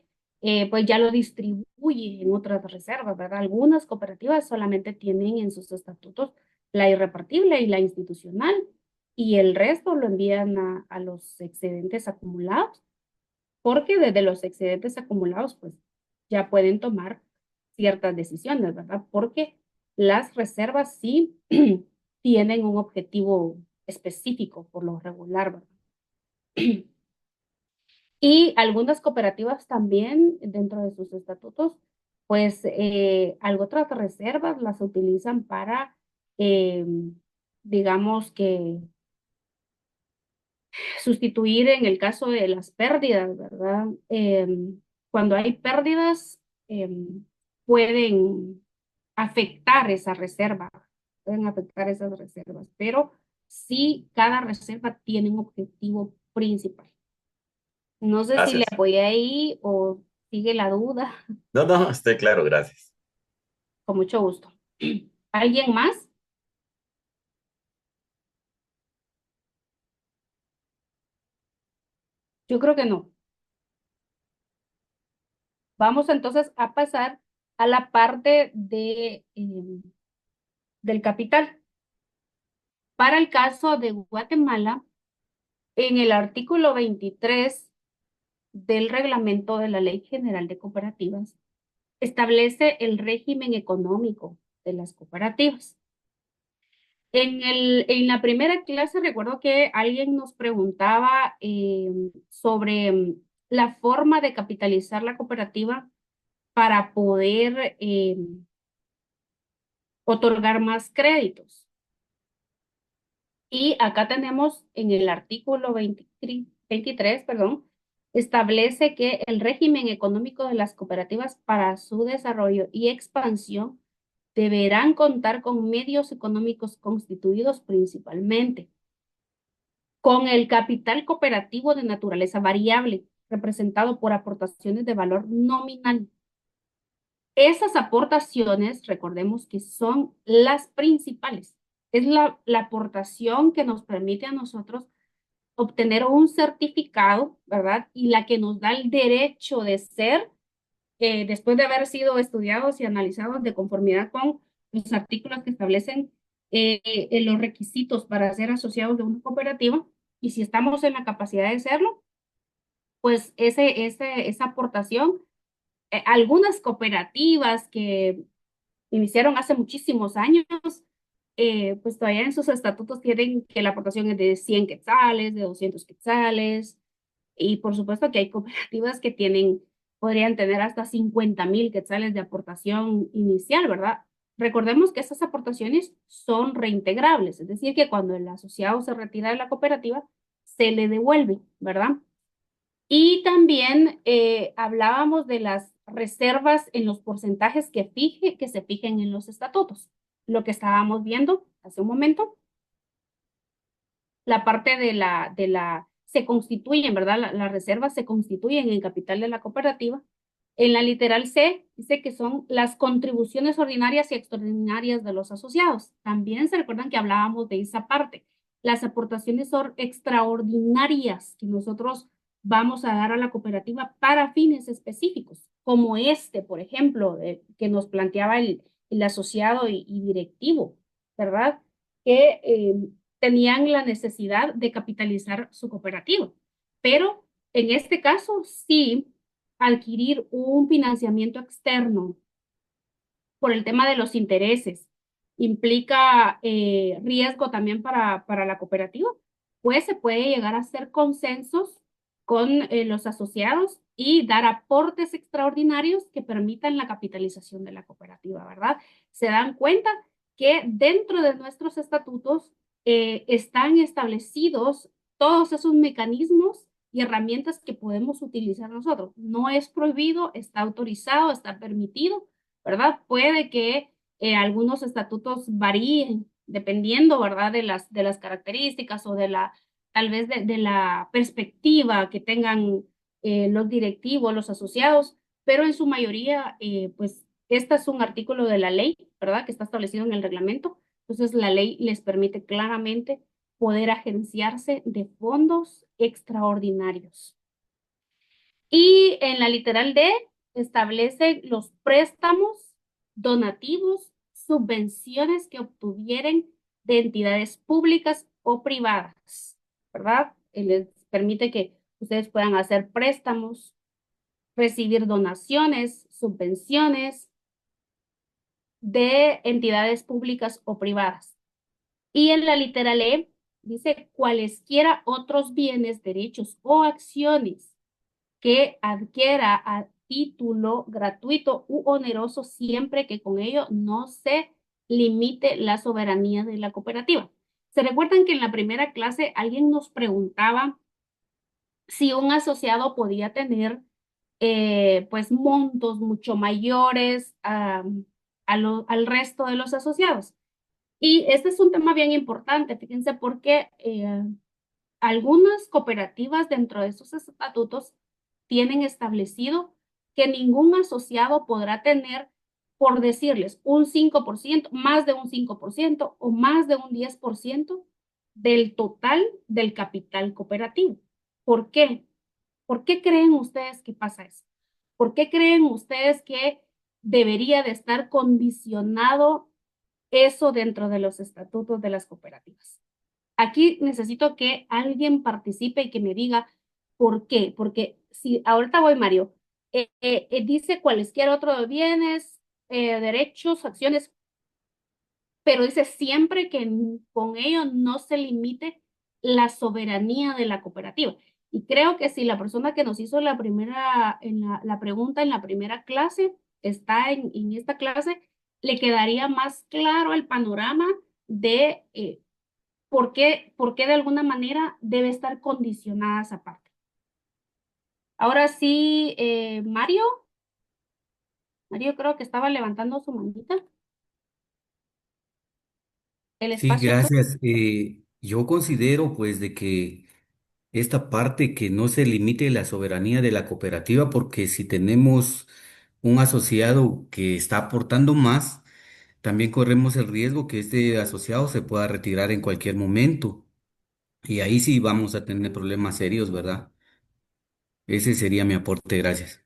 pues ya lo distribuye en otras reservas, ¿verdad? Algunas cooperativas solamente tienen en sus estatutos la irrepartible y la institucional, y el resto lo envían a los excedentes acumulados, porque desde los excedentes acumulados, pues ya pueden tomar ciertas decisiones, ¿verdad? Porque Las reservas sí tienen un objetivo específico por lo regular, ¿verdad? Y algunas cooperativas también dentro de sus estatutos, pues algo otras reservas las utilizan para, eh, digamos que sustituir en el caso de las pérdidas, ¿verdad? Cuando hay pérdidas, pueden afectar esa reserva, pueden afectar esas reservas, pero sí cada reserva tiene un objetivo principal. No sé si le Gracias. apoyé ahí o sigue la duda, No, no, estoy claro, gracias. con mucho gusto. ¿Alguien más? Yo creo que no. Vamos entonces a pasar a la parte del capital. Para el caso de Guatemala, en el artículo 23 del reglamento de la Ley General de Cooperativas, establece el régimen económico de las cooperativas. En la primera clase recuerdo que alguien nos preguntaba sobre la forma de capitalizar la cooperativa para poder otorgar más créditos. Y acá tenemos en el artículo 23, perdón, establece que el régimen económico de las cooperativas para su desarrollo y expansión deberán contar con medios económicos constituidos principalmente con el capital cooperativo de naturaleza variable, representado por aportaciones de valor nominal. Esas aportaciones, recordemos que son las principales. Es la aportación que nos permite a nosotros obtener un certificado, ¿verdad? Y la que nos da el derecho de ser, después de haber sido estudiados y analizados de conformidad con los artículos que establecen los requisitos para ser asociados de una cooperativa, y si estamos en la capacidad de serlo, pues esa aportación, algunas cooperativas que iniciaron hace muchísimos años, pues todavía en sus estatutos tienen que la aportación es de 100 quetzales, de 200 quetzales, y por supuesto que hay cooperativas que podrían tener hasta 50,000 quetzales de aportación inicial, ¿verdad? Recordemos que esas aportaciones son reintegrables, es decir, que cuando el asociado se retira de la cooperativa, se le devuelve, ¿verdad? Y también hablábamos de las reservas en los porcentajes que se fijen en los estatutos. Lo que estábamos viendo hace un momento, la parte se constituyen, ¿verdad? Las reservas se constituyen en capital de la cooperativa. En la literal C dice que son las contribuciones ordinarias y extraordinarias de los asociados. También se recuerdan que hablábamos de esa parte. Las aportaciones son extraordinarias que nosotros vamos a dar a la cooperativa para fines específicos, como por ejemplo, que nos planteaba el asociado y directivo, ¿verdad? Que tenían la necesidad de capitalizar su cooperativa. Pero en este caso, sí, adquirir un financiamiento externo por el tema de los intereses implica riesgo también para la cooperativa, pues se puede llegar a hacer consensos con los asociados y dar aportes extraordinarios que permitan la capitalización de la cooperativa, ¿verdad? Se dan cuenta que dentro de nuestros estatutos están establecidos todos esos mecanismos y herramientas que podemos utilizar nosotros. No es prohibido, está autorizado, está permitido, ¿verdad? Puede que algunos estatutos varíen dependiendo, ¿verdad? De las características o tal vez de la perspectiva que tengan los directivos, los asociados, pero en su mayoría, pues, este es un artículo de la ley, ¿verdad? Que está establecido en el reglamento. Entonces, la ley les permite claramente poder agenciarse de fondos extraordinarios. Y en la literal D establece los préstamos, donativos, subvenciones que obtuvieren de entidades públicas o privadas, ¿verdad? Les permite que ustedes puedan hacer préstamos, recibir donaciones, subvenciones, de entidades públicas o privadas. Y en la litera E dice cualesquiera otros bienes, derechos o acciones que adquiera a título gratuito u oneroso siempre que con ello no se limite la soberanía de la cooperativa. ¿Se recuerdan que en la primera clase alguien nos preguntaba si un asociado podía tener pues montos mucho mayores al resto de los asociados? Y este es un tema bien importante, fíjense, porque algunas cooperativas dentro de sus estatutos tienen establecido que ningún asociado podrá tener, por decirles, un 5%, más de un 5% o más de un 10% del total del capital cooperativo. ¿Por qué? ¿Por qué creen ustedes que pasa eso? ¿Por qué creen ustedes que debería de estar condicionado eso dentro de los estatutos de las cooperativas? Aquí necesito que alguien participe y que me diga por qué. Porque si ahorita voy, Mario, dice cualesquiera otros bienes, derechos, acciones, pero dice siempre que con ello no se limite la soberanía de la cooperativa. Y creo que si la persona que nos hizo la primera, la pregunta en la primera clase está en esta clase, le quedaría más claro el panorama de por qué de alguna manera debe estar condicionada esa parte. Ahora sí, Mario creo que estaba levantando su manita. El Sí, espacio es suyo. gracias. Yo considero pues de que esta parte que no se limite la soberanía de la cooperativa, porque si tenemos un asociado que está aportando más, también corremos el riesgo que este asociado se pueda retirar en cualquier momento. Y ahí sí vamos a tener problemas serios, ¿verdad? Ese sería mi aporte, gracias.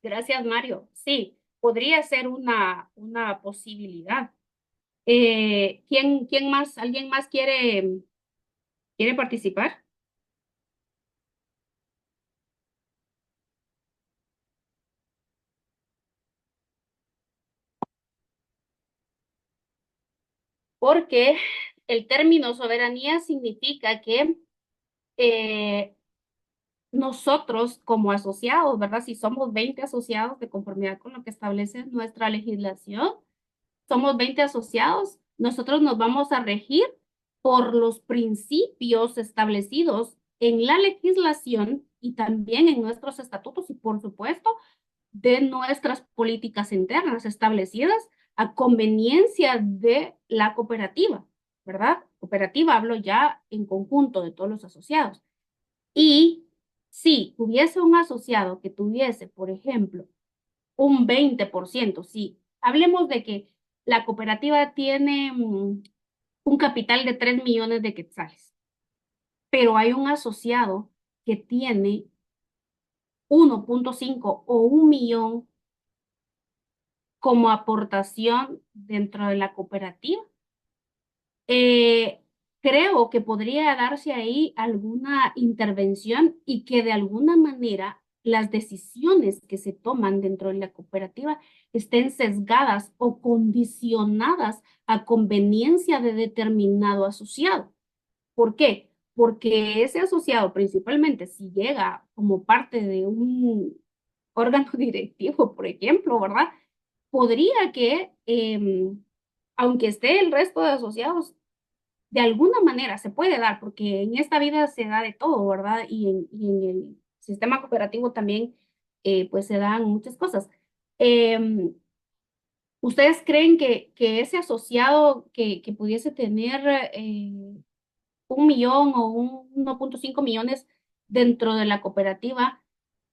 Gracias, Mario. Sí, podría ser una posibilidad. ¿Quién más? ¿Alguien más quiere participar? Porque el término soberanía significa que eh, nosotros como asociados, ¿verdad? Si somos 20 asociados de conformidad con lo que establece nuestra legislación, somos 20 asociados, nosotros nos vamos a regir por los principios establecidos en la legislación y también en nuestros estatutos y, por supuesto, de nuestras políticas internas establecidas a conveniencia de la cooperativa, ¿verdad? Cooperativa hablo ya en conjunto de todos los asociados. Y si hubiese un asociado que tuviese, por ejemplo, un 20%, si hablemos de que la cooperativa tiene un capital de 3 millones de quetzales, pero hay un asociado que tiene 1.5 o 1 millón como aportación dentro de la cooperativa. Creo que podría darse ahí alguna intervención y que de alguna manera las decisiones que se toman dentro de la cooperativa estén sesgadas o condicionadas a conveniencia de determinado asociado. ¿Por qué? Porque ese asociado, principalmente si llega como parte de un órgano directivo, por ejemplo, ¿verdad? Podría que, aunque esté el resto de asociados, de alguna manera se puede dar, porque en esta vida se da de todo, ¿verdad? Y en el sistema cooperativo también, pues se dan muchas cosas. Em, ¿Ustedes creen que ese asociado que pudiese tener 1 millón o 1.5 millones dentro de la cooperativa,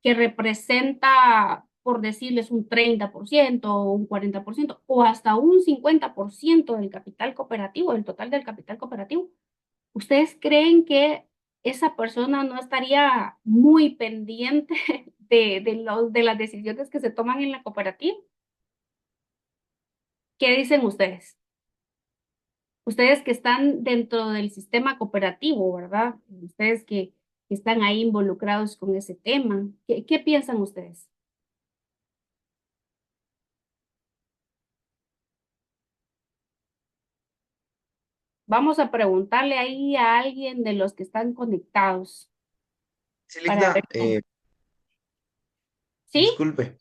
que representa, por decirles, un 30% o un 40% o hasta un 50% del capital cooperativo, del total del capital cooperativo? ¿Ustedes creen que esa persona no estaría muy pendiente de las decisiones que se toman en la cooperativa? ¿Qué dicen ustedes? Ustedes que están dentro del sistema cooperativo, ¿verdad? Ustedes que están ahí involucrados con ese tema. ¿Qué piensan ustedes? Vamos a preguntarle ahí a alguien de los que están conectados Sí, para ver. Ligda, ¿Sí? disculpe,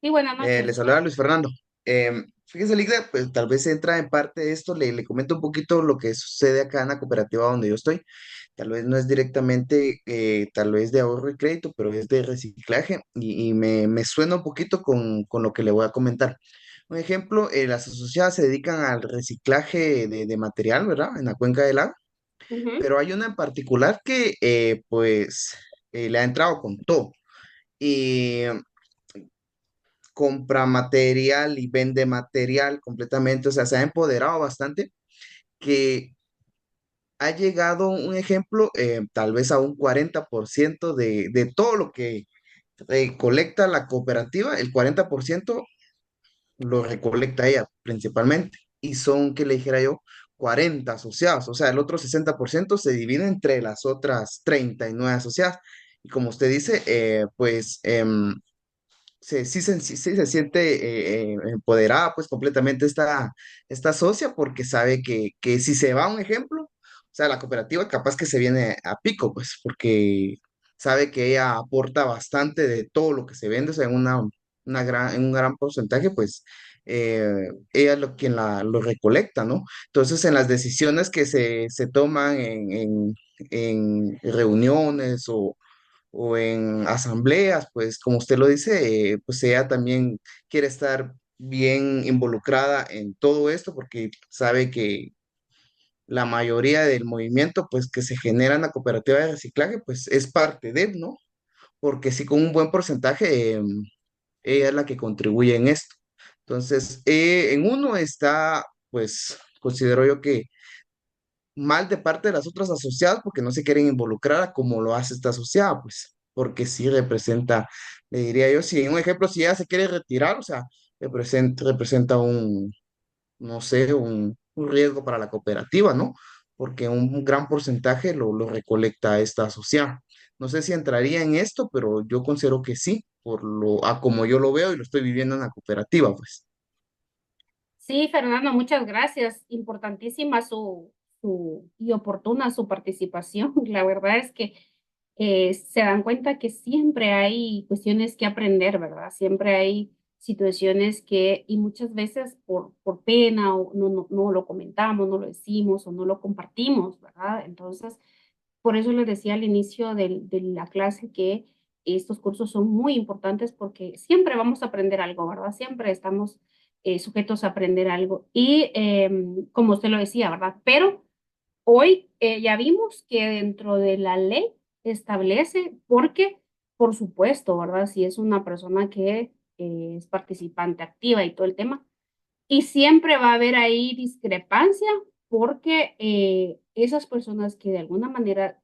Sí, buenas le noches. saluda Luis Fernando. Fíjese, Ligda, pues tal vez entra en parte de esto, le comento un poquito lo que sucede acá en la cooperativa donde yo estoy. Tal vez no es directamente, tal vez de ahorro y crédito, pero es de reciclaje y me suena un poquito con lo que le voy a comentar. Un ejemplo, las asociadas se dedican al reciclaje de material, ¿verdad? En la cuenca del lago, Ujú, pero hay una en particular que pues le ha entrado con todo. Y compra material y vende material completamente, o sea, se ha empoderado bastante, que ha llegado un ejemplo, tal vez a un 40% de todo lo que recolecta la cooperativa, el 40% lo recolecta ella principalmente, y son, que le dijera yo, 40 asociados, o sea, el otro 60% se divide entre las otras 39 asociadas. Y como usted dice, pues sí se siente empoderada pues completamente esta socia, porque sabe que si se va, un ejemplo, o sea, la cooperativa capaz que se viene a pico, pues porque sabe que ella aporta bastante de todo lo que se vende, o sea, en un gran porcentaje, pues ella es quien lo recolecta, ¿no? Entonces, en las decisiones que se toman en reuniones o en asambleas, pues como usted lo dice, pues ella también quiere estar bien involucrada en todo esto, porque sabe que la mayoría del movimiento pues que se genera en la cooperativa de reciclaje pues es parte de él, ¿no? Porque sí, con un buen porcentaje, ella es la que contribuye en esto. Entonces, en uno está, pues considero yo que mal de parte de las otras asociadas, porque no se quieren involucrar a como lo hace esta asociada, pues, porque sí representa, le diría yo, si un ejemplo, si ella se quiere retirar, o sea, representa un, no sé, un riesgo para la cooperativa, ¿no? Porque un gran porcentaje lo recolecta esta asociada. No sé si entraría en esto, pero yo considero que sí, a como yo lo veo y lo estoy viviendo en la cooperativa, pues. sí, Fernando, muchas gracias. Importantísima su y oportuna su participación. La verdad es que se dan cuenta que siempre hay cuestiones que aprender, ¿verdad? Siempre hay situaciones y muchas veces por pena o no lo comentamos, no lo decimos o no lo compartimos, ¿verdad? Entonces, por eso les decía al inicio de la clase que estos cursos son muy importantes porque siempre vamos a aprender algo, ¿verdad? Siempre estamos sujetos a aprender algo. Y como usted lo decía, ¿verdad? Pero hoy ya vimos que dentro de la ley establece, porque, por supuesto, ¿verdad? Si es una persona que es participante activa y todo el tema, y siempre va a haber ahí discrepancia porque esas personas que de alguna manera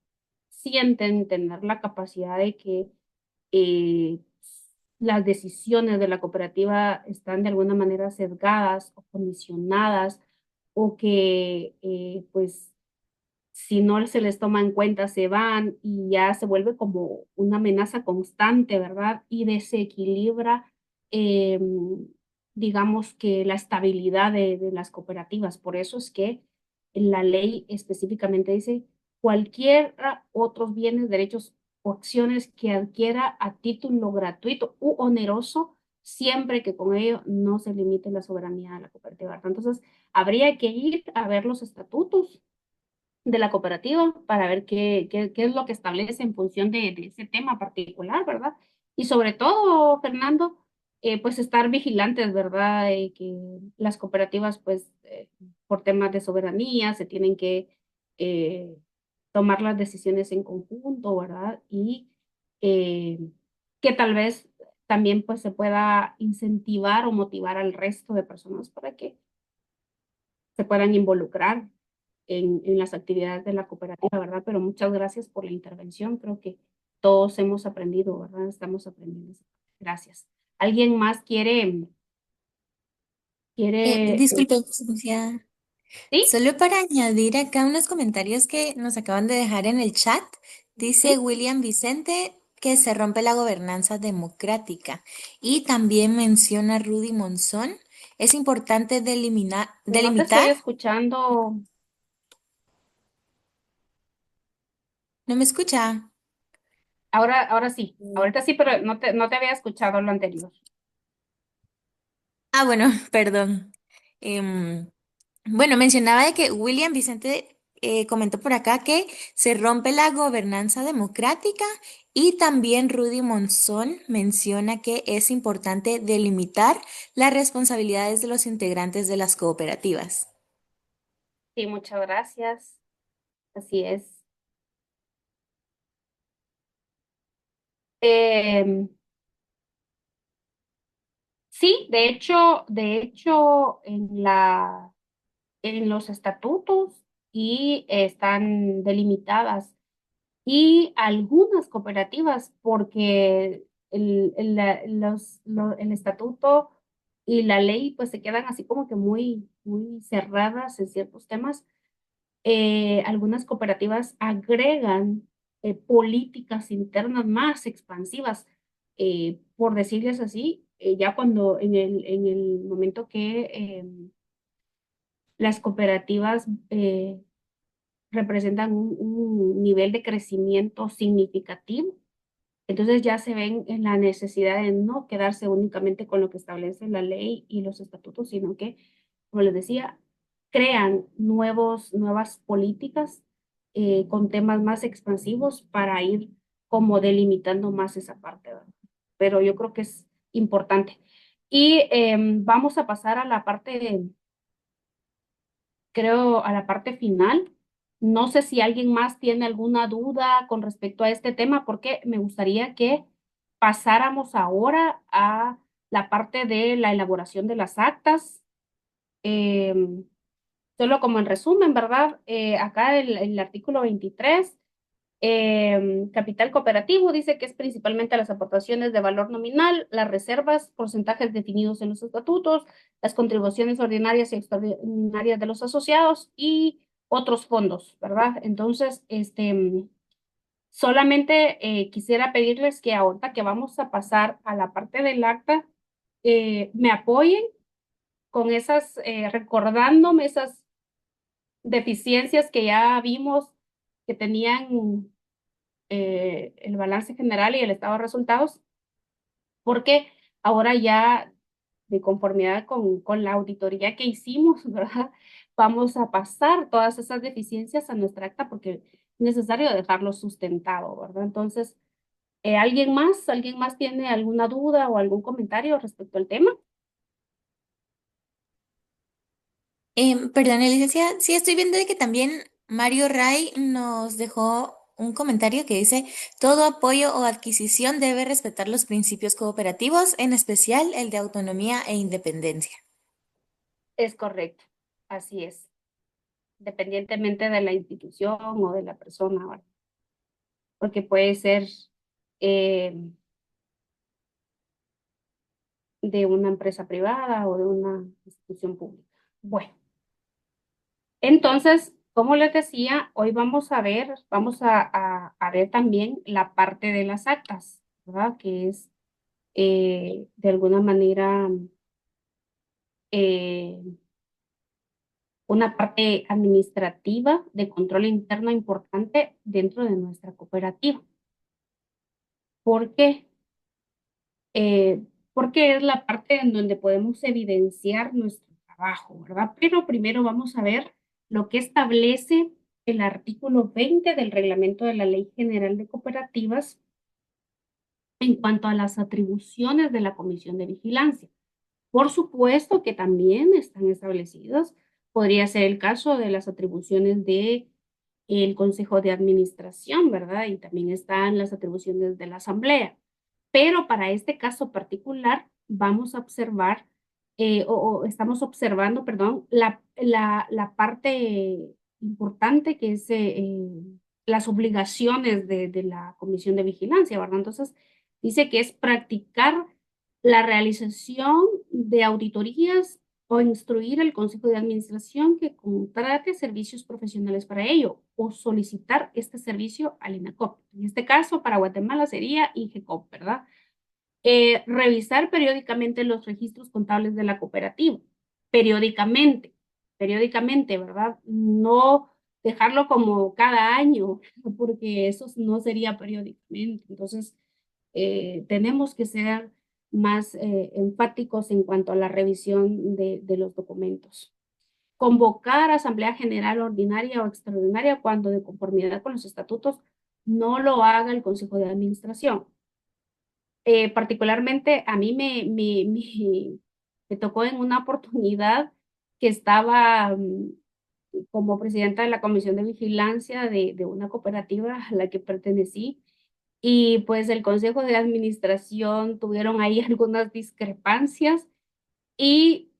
sienten tener la capacidad de que eh, las decisiones de la cooperativa están de alguna manera sesgadas o condicionadas o que pues si no se les toma en cuenta se van y ya se vuelve como una amenaza constante, ¿verdad? Y desequilibra, eh, digamos que la estabilidad de las cooperativas. Por eso es que la ley específicamente dice cualquier otros bienes, derechos o acciones que adquiera a título gratuito u oneroso, siempre que con ello no se limite la soberanía de la cooperativa, ¿verdad? Entonces, habría que ir a ver los estatutos de la cooperativa para ver qué es lo que establece en función de ese tema particular, ¿verdad? Y sobre todo, Fernando, pues estar vigilantes, ¿verdad? Que las cooperativas, pues, por temas de soberanía, se tienen que eh, tomar las decisiones en conjunto, ¿verdad? Y eh, que tal vez también, pues, se pueda incentivar o motivar al resto de personas para que se puedan involucrar en las actividades de la cooperativa, ¿verdad? Pero muchas gracias por la intervención. Creo que todos hemos aprendido, ¿verdad? Estamos aprendiendo. Gracias. ¿Alguien más quiere, Disculpe, licenciada. sí, Solo para añadir acá unos comentarios que nos acaban de dejar en el chat, dice sí, William Vicente que se rompe la gobernanza democrática y también menciona Rudy Monzón, es importante no te estoy delimitar. escuchando, ¿No me escucha? Ahora sí, ahorita sí, pero no te había escuchado lo anterior. Ah, bueno, perdón. Em, bueno, mencionaba de que William Vicente comentó por acá que se rompe la gobernanza democrática y también Rudy Monzón menciona que es importante delimitar las responsabilidades de los integrantes de las cooperativas. Sí, muchas gracias. Así es. Em, sí, de hecho, en los estatutos y están delimitadas y algunas cooperativas, porque el estatuto y la ley pues se quedan así como que muy, muy cerradas en ciertos temas. Algunas cooperativas agregan políticas internas más expansivas, por decirles así, ya cuando en el momento que las cooperativas representan un nivel de crecimiento significativo. Entonces ya se ven en la necesidad de no quedarse únicamente con lo que establece la ley y los estatutos, sino que, como les decía, crean nuevas políticas con temas más expansivos para ir como delimitando más esa parte, ¿verdad? Pero yo creo que es importante. Y vamos a pasar a la parte, creo, a la parte final. No sé si alguien más tiene alguna duda con respecto a este tema, porque me gustaría que pasáramos ahora a la parte de la elaboración de las actas. Em, Solo como en resumen, ¿verdad? Acá el artículo 23, capital cooperativo, dice que es principalmente las aportaciones de valor nominal, las reservas, porcentajes definidos en los estatutos, las contribuciones ordinarias y extraordinarias de los asociados y otros fondos, ¿verdad? Entonces, solamente quisiera pedirles que ahorita que vamos a pasar a la parte del acta, me apoyen con recordándome esas deficiencias que ya vimos que tenían el balance general y el estado de resultados, porque ahora ya, de conformidad con la auditoría que hicimos, ¿verdad? Vamos a pasar todas esas deficiencias a nuestra acta porque es necesario dejarlo sustentado, ¿verdad? Entonces, ¿alguien más tiene alguna duda o algún comentario respecto al tema? Perdón, licenciada, sí estoy viendo de que también Mario Ray nos dejó un comentario que dice, todo apoyo o adquisición debe respetar los principios cooperativos, en especial el de autonomía e independencia. Es correcto, así es, dependientemente de la institución o de la persona, ¿verdad? Porque puede ser eh, de una empresa privada o de una institución pública. Bueno, entonces, como les decía, hoy vamos a ver también la parte de las actas, ¿verdad? Que es de alguna manera eh, una parte administrativa de control interno importante dentro de nuestra cooperativa. ¿Por qué? eh, Porque es la parte en donde podemos evidenciar nuestro trabajo, ¿verdad? Pero primero vamos a ver lo que establece el artículo 20 del reglamento de la Ley General de Cooperativas en cuanto a las atribuciones de la Comisión de Vigilancia. Por supuesto que también están establecidas, podría ser el caso de las atribuciones de el Consejo de Administración, ¿verdad? Y también están las atribuciones de la Asamblea. Pero para este caso particular, vamos a observar, o estamos observando, perdón, la parte importante que es las obligaciones de la Comisión de Vigilancia, ¿verdad? Entonces, dice que es practicar la realización de auditorías o instruir al Consejo de Administración que contrate servicios profesionales para ello o solicitar este servicio al INACOP. En este caso, para Guatemala sería INGECOP, ¿verdad? Revisar periódicamente los registros contables de la cooperativa. Periódicamente, ¿verdad? No dejarlo como cada año, porque eso no sería periódicamente. Entonces, tenemos que ser más enfáticos en cuanto a la revisión de los documentos. Convocar asamblea general ordinaria o extraordinaria cuando de conformidad con los estatutos no lo haga el Consejo de Administración. Particularmente a mí me tocó en una oportunidad que estaba como presidenta de la Comisión de Vigilancia de una cooperativa a la que pertenecí, y pues el Consejo de Administración tuvieron ahí algunas discrepancias y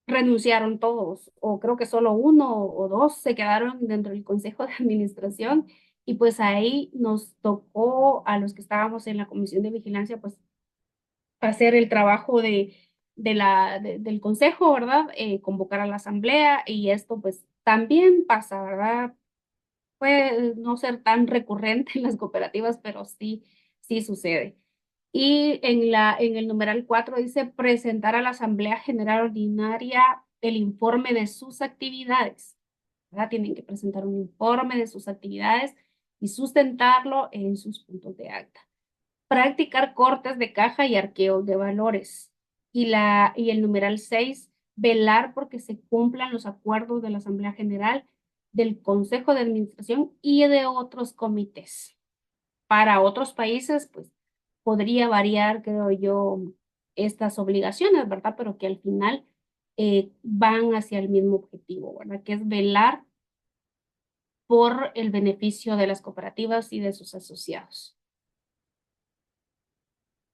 renunciaron todos, o creo que solo uno o dos se quedaron dentro del Consejo de Administración, y pues ahí nos tocó a los que estábamos en la Comisión de Vigilancia, pues hacer el trabajo del consejo, ¿verdad? Convocar a la asamblea, y esto pues también pasa, ¿verdad? Puede no ser tan recurrente en las cooperativas, pero sí, sí sucede. Y en el numeral 4 dice presentar a la Asamblea General Ordinaria el informe de sus actividades, ¿verdad? Tienen que presentar un informe de sus actividades y sustentarlo en sus puntos de acta. Practicar cortes de caja y arqueos de valores. Y el numeral 6, velar porque se cumplan los acuerdos de la Asamblea General, del Consejo de Administración y de otros comités. Para otros países, pues podría variar, creo yo, estas obligaciones, ¿verdad? Pero que al final van hacia el mismo objetivo, ¿verdad? Que es velar por el beneficio de las cooperativas y de sus asociados.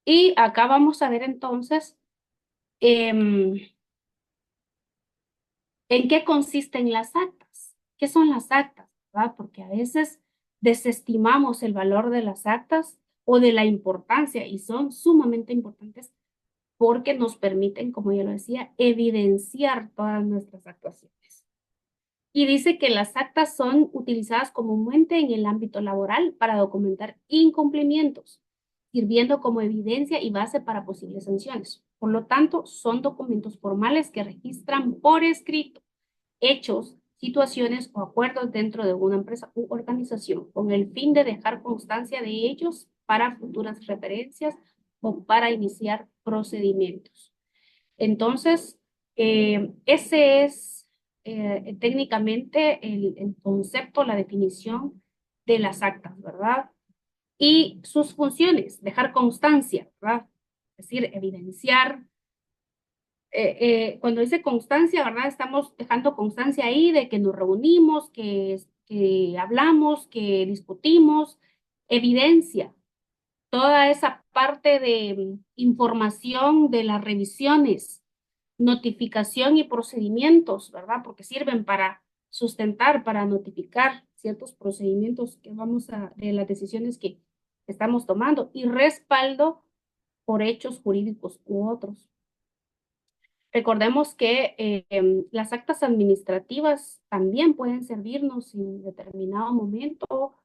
Y acá vamos a ver entonces em, en qué consisten las actas. ¿Qué son las actas? ¿Verdad? Porque a veces desestimamos el valor de las actas o de la importancia, y son sumamente importantes porque nos permiten, como ya lo decía, evidenciar todas nuestras actuaciones. Y dice que las actas son utilizadas comúnmente en el ámbito laboral para documentar incumplimientos, sirviendo como evidencia y base para posibles sanciones. Por lo tanto, son documentos formales que registran por escrito hechos, situaciones o acuerdos dentro de una empresa u organización, con el fin de dejar constancia de ellos para futuras referencias o para iniciar procedimientos. Entonces, ese es técnicamente el concepto, la definición de las actas, ¿verdad? Y sus funciones, dejar constancia, ¿verdad? Es decir, evidenciar. Cuando dice constancia, ¿verdad? Estamos dejando constancia ahí de que nos reunimos, que hablamos, que discutimos, evidencia toda esa parte de información de las revisiones, notificación y procedimientos, ¿verdad? Porque sirven para sustentar, para notificar ciertos procedimientos que de las decisiones que estamos tomando, y respaldo por hechos jurídicos u otros. Recordemos que las actas administrativas también pueden servirnos en determinado momento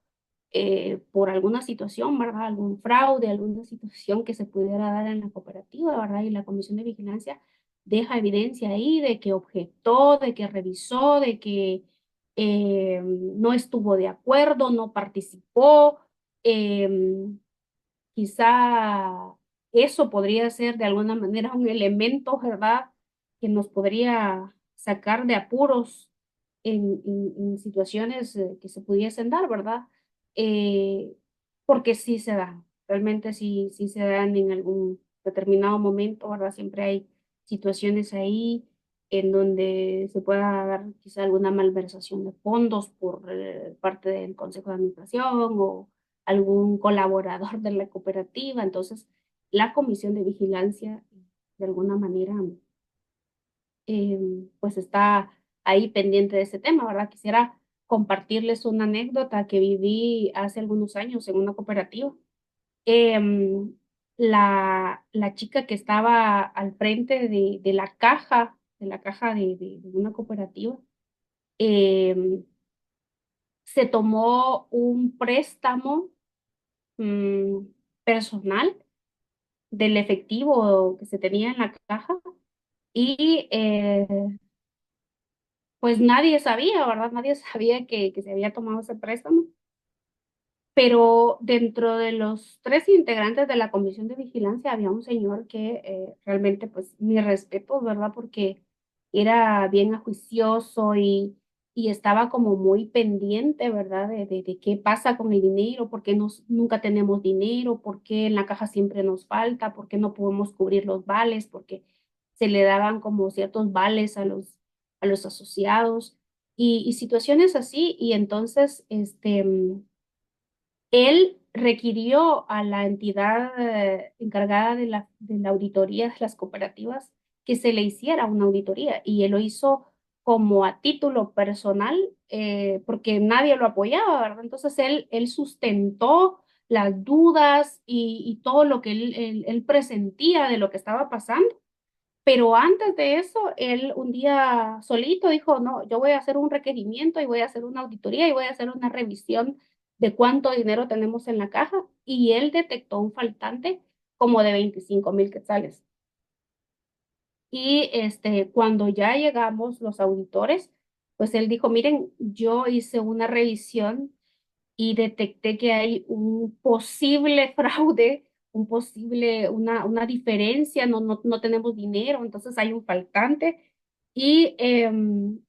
por alguna situación, ¿verdad? Algún fraude, alguna situación que se pudiera dar en la cooperativa, ¿verdad? Y la Comisión de Vigilancia deja evidencia ahí de que objetó, de que revisó, de que no estuvo de acuerdo, no participó. Quizá eso podría ser de alguna manera un elemento, ¿verdad? Que nos podría sacar de apuros en situaciones que se pudiesen dar, ¿verdad? Eh, Porque sí se dan, realmente sí, sí se dan en algún determinado momento, ¿verdad? Siempre hay situaciones ahí en donde se pueda dar quizá alguna malversación de fondos por parte del Consejo de Administración o algún colaborador de la cooperativa. Entonces, la comisión de vigilancia, de alguna manera, eh, pues está ahí pendiente de ese tema, ¿verdad? Quisiera compartirles una anécdota que viví hace algunos años en una cooperativa. Em, la chica que estaba al frente de la caja de una cooperativa, em, se tomó un préstamo mm, personal del efectivo que se tenía en la caja, y pues nadie sabía, ¿verdad? Nadie sabía que se había tomado ese préstamo. Pero dentro de los 3 integrantes de la comisión de vigilancia había un señor que realmente, pues, mi respeto, ¿verdad? Porque era bien ajuicioso y estaba como muy pendiente, ¿verdad? De qué pasa con el dinero, por qué nunca tenemos dinero, por qué en la caja siempre nos falta, por qué no podemos cubrir los vales, porque se le daban como ciertos vales a los asociados y situaciones así. Y entonces, él requirió a la entidad encargada de la auditoría de las cooperativas que se le hiciera una auditoría y él lo hizo como a título personal porque nadie lo apoyaba, ¿verdad? Entonces él sustentó las dudas y todo lo que él presentía de lo que estaba pasando. Pero antes de eso, él un día solito dijo, no, yo voy a hacer un requerimiento y voy a hacer una auditoría y voy a hacer una revisión de cuánto dinero tenemos en la caja. Y él detectó un faltante como de 25,000 quetzales. Y cuando ya llegamos los auditores, pues él dijo, miren, yo hice una revisión y detecté que hay un posible fraude, una diferencia, no tenemos dinero, entonces hay un faltante. Y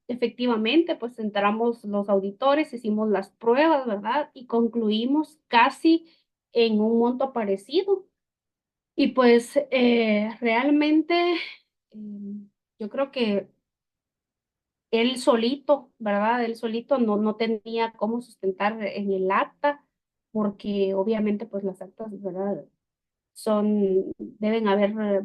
efectivamente, pues entramos los auditores, hicimos las pruebas, ¿verdad? Y concluimos casi en un monto parecido. Y pues realmente yo creo que él solito, ¿verdad? Él solito no tenía cómo sustentar en el acta, porque obviamente pues las actas, ¿verdad? Deben haber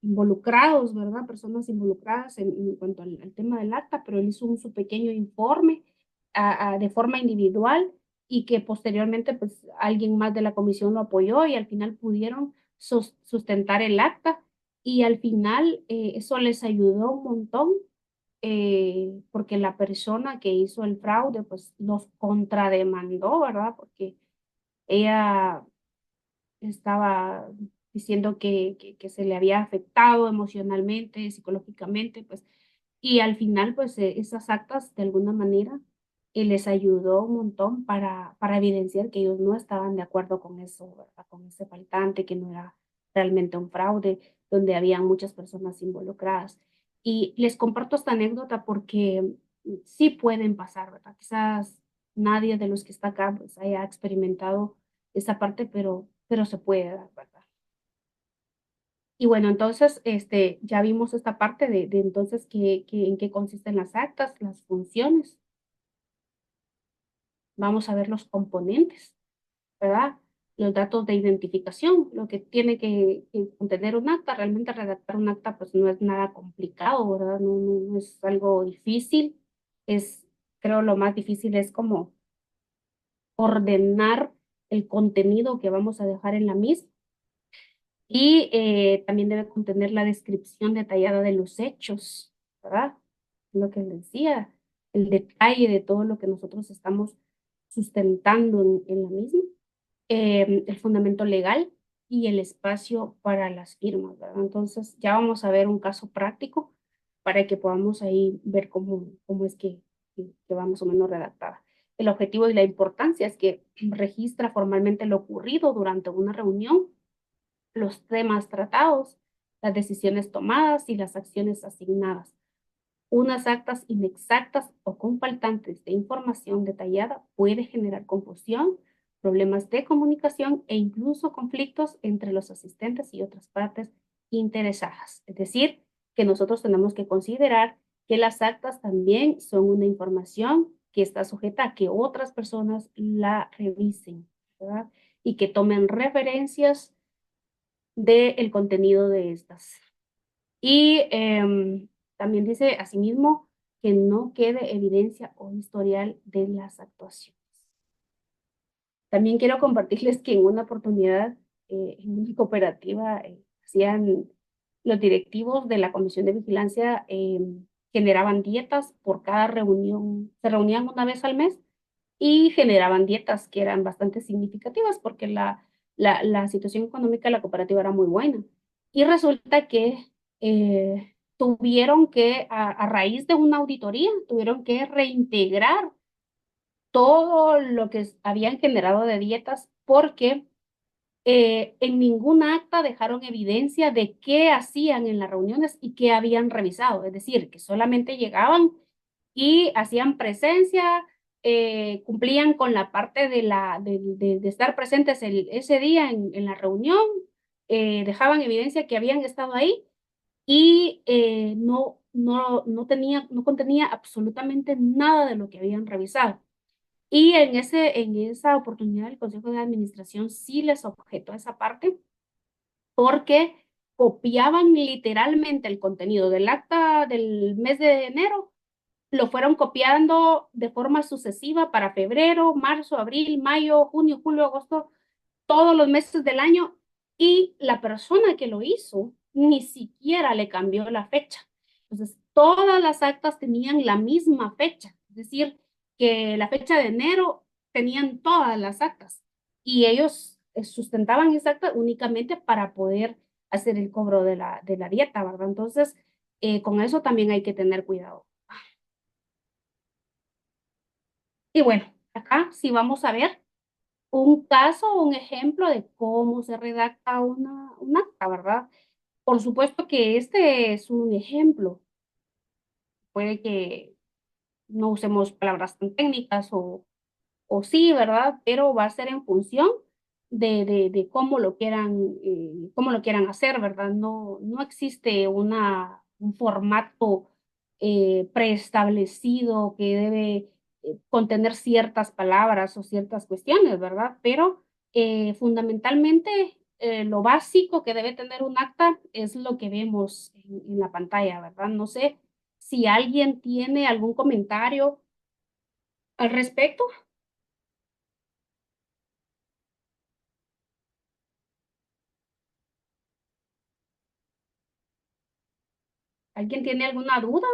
involucrados, ¿verdad? Personas involucradas en cuanto al tema del acta, pero él hizo su pequeño informe de forma individual y que posteriormente pues alguien más de la comisión lo apoyó y al final pudieron sustentar el acta y al final eso les ayudó un montón porque la persona que hizo el fraude pues los contrademandó, ¿verdad? Porque ella estaba diciendo que se le había afectado emocionalmente, psicológicamente, pues, y al final, pues, esas actas, de alguna manera, les ayudó un montón para evidenciar que ellos no estaban de acuerdo con eso, ¿verdad? Con ese faltante, que no era realmente un fraude, donde había muchas personas involucradas. Y les comparto esta anécdota porque sí pueden pasar, ¿verdad? Quizás nadie de los que está acá, pues, haya experimentado esa parte, pero se puede dar, ¿verdad? Y bueno, entonces, ya vimos esta parte de entonces en qué consisten las actas, las funciones. Vamos a ver los componentes, ¿verdad? Los datos de identificación, lo que tiene que contener un acta. Realmente redactar un acta, pues no es nada complicado, ¿verdad? No es algo difícil. Creo lo más difícil es como ordenar el contenido que vamos a dejar en la misma. Y también debe contener la descripción detallada de los hechos, ¿verdad? Lo que les decía, el detalle de todo lo que nosotros estamos sustentando en la misma, el fundamento legal y el espacio para las firmas, ¿verdad? Entonces ya vamos a ver un caso práctico para que podamos ahí ver cómo es que va más o menos redactada. El objetivo y la importancia es que registra formalmente lo ocurrido durante una reunión, los temas tratados, las decisiones tomadas y las acciones asignadas. Unas actas inexactas o con faltantes de información detallada puede generar confusión, problemas de comunicación e incluso conflictos entre los asistentes y otras partes interesadas. Es decir, que nosotros tenemos que considerar que las actas también son una información que está sujeta a que otras personas la revisen, ¿verdad? Y que tomen referencias del contenido de estas. Y también dice asimismo que no quede evidencia o historial de las actuaciones. También quiero compartirles que en una oportunidad en una cooperativa hacían los directivos de la comisión de vigilancia generaban dietas por cada reunión, se reunían una vez al mes y generaban dietas que eran bastante significativas porque la situación económica de la cooperativa era muy buena. Y resulta que tuvieron que, a raíz de una auditoría, tuvieron que reintegrar todo lo que habían generado de dietas porque en ningún acta dejaron evidencia de qué hacían en las reuniones y qué habían revisado. Es decir, que solamente llegaban y hacían presencia, cumplían con la parte de estar presentes ese día en la reunión, dejaban evidencia que habían estado ahí y no contenía absolutamente nada de lo que habían revisado. Y en esa oportunidad el Consejo de Administración sí les objetó esa parte porque copiaban literalmente el contenido del acta del mes de enero, lo fueron copiando de forma sucesiva para febrero, marzo, abril, mayo, junio, julio, agosto, todos los meses del año, y la persona que lo hizo ni siquiera le cambió la fecha. Entonces, todas las actas tenían la misma fecha, es decir, que la fecha de enero tenían todas las actas y ellos sustentaban esa acta únicamente para poder hacer el cobro de la dieta, ¿verdad? Entonces, con eso también hay que tener cuidado. Y bueno, acá sí vamos a ver un caso, un ejemplo de cómo se redacta una acta, ¿verdad? Por supuesto que este es un ejemplo. Puede que no usemos palabras tan técnicas o sí, ¿verdad? Pero va a ser en función de cómo lo quieran hacer, ¿verdad? No existe un formato preestablecido que debe contener ciertas palabras o ciertas cuestiones, ¿verdad? Pero fundamentalmente lo básico que debe tener un acta es lo que vemos en la pantalla, ¿verdad? No sé si alguien tiene algún comentario al respecto. ¿Alguien tiene alguna duda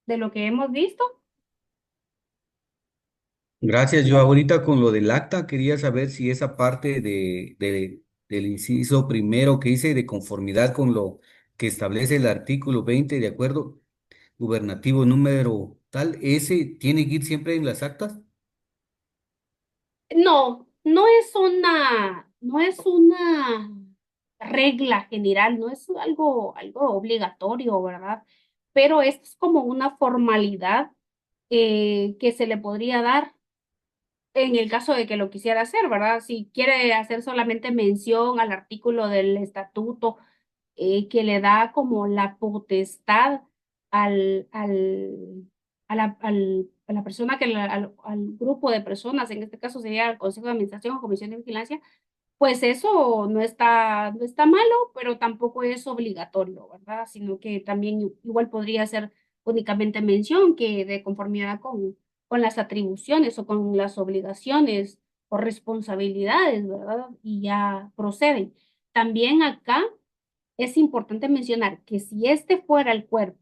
de lo que hemos visto? Gracias. Yo ahorita con lo del acta quería saber si esa parte del inciso primero que dice de conformidad con lo que establece el artículo 20 de acuerdo gubernativo número tal, ese tiene que ir siempre en las actas. No es una regla general, no es algo obligatorio, ¿verdad? Pero es como una formalidad que se le podría dar en el caso de que lo quisiera hacer, ¿verdad? Si quiere hacer solamente mención al artículo del estatuto que le da como la potestad al, al, a la persona al grupo de personas, en este caso sería el Consejo de Administración o Comisión de Vigilancia, pues eso no está malo, pero tampoco es obligatorio, ¿verdad? Sino que también igual podría ser únicamente mención que de conformidad con las atribuciones o con las obligaciones o responsabilidades, ¿verdad? Y ya proceden. También acá es importante mencionar que si este fuera el cuerpo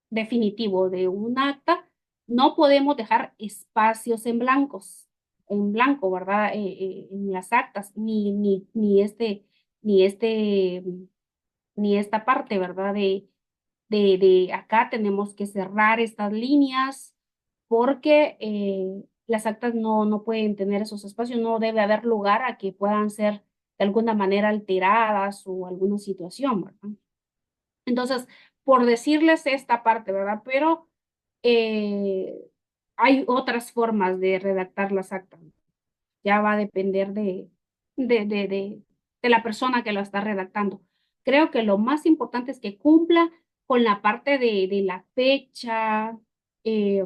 definitivo de un acta, no podemos dejar espacios en blanco, ¿verdad? En las actas, ni este, ni esta parte, ¿verdad? De acá tenemos que cerrar estas líneas porque las actas no pueden tener esos espacios, no debe haber lugar a que puedan ser de alguna manera alteradas o alguna situación, ¿verdad? Entonces, por decirles esta parte, ¿verdad? Pero eh, hay otras formas de redactar las actas. Ya va a depender de, de, de, de la persona que lo está redactando. Creo que lo más importante es que cumpla con la parte de la fecha, eh,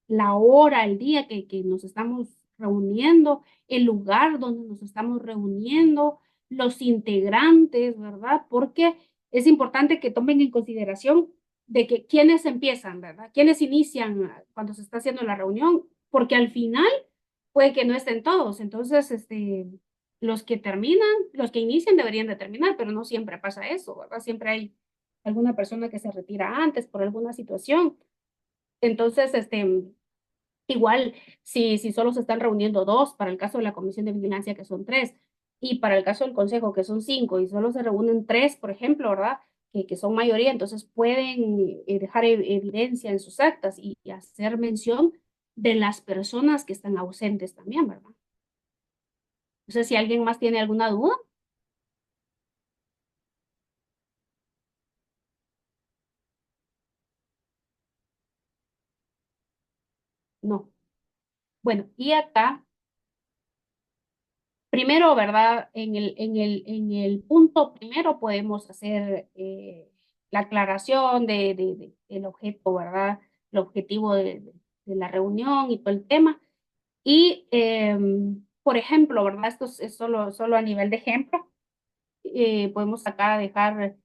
la hora, el día que nos estamos reuniendo, el lugar donde nos estamos reuniendo, los integrantes, ¿verdad? Porque es importante que tomen en consideración de que quiénes empiezan, ¿verdad? Quiénes inician cuando se está haciendo la reunión, porque al final puede que no estén todos. Entonces, los que terminan, los que inician deberían de terminar, pero no siempre pasa eso, ¿verdad? Siempre hay alguna persona que se retira antes por alguna situación. Entonces, igual, si solo se están reuniendo dos, para el caso de la Comisión de Vigilancia, que son tres, y para el caso del Consejo, que son cinco, y solo se reúnen tres, por ejemplo, ¿verdad? que son mayoría, entonces pueden dejar evidencia en sus actas y hacer mención de las personas que están ausentes también, ¿verdad? No sé si alguien más tiene alguna duda. No. Bueno, y acá, primero, ¿verdad? En el punto primero podemos hacer la aclaración del objeto, ¿verdad? El objetivo de la reunión y todo el tema. Y, por ejemplo, ¿verdad? Esto es solo a nivel de ejemplo. Podemos acá dejar,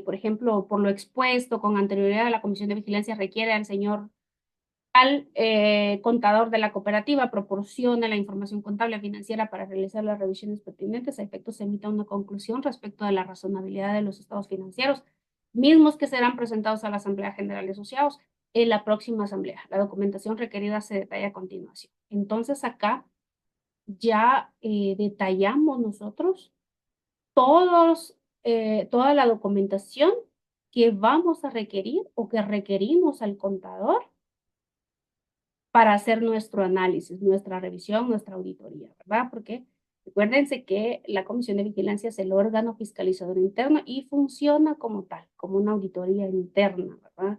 por ejemplo, por lo expuesto con anterioridad, la Comisión de Vigilancia requiere al señor al contador de la cooperativa proporcione la información contable financiera para realizar las revisiones pertinentes. A efectos se emita una conclusión respecto de la razonabilidad de los estados financieros, mismos que serán presentados a la Asamblea General de Asociados en la próxima asamblea. La documentación requerida se detalla a continuación. Entonces acá ya detallamos nosotros toda la documentación que vamos a requerir o que requerimos al contador para hacer nuestro análisis, nuestra revisión, nuestra auditoría, ¿verdad? Porque recuérdense que la Comisión de Vigilancia es el órgano fiscalizador interno y funciona como tal, como una auditoría interna, ¿verdad?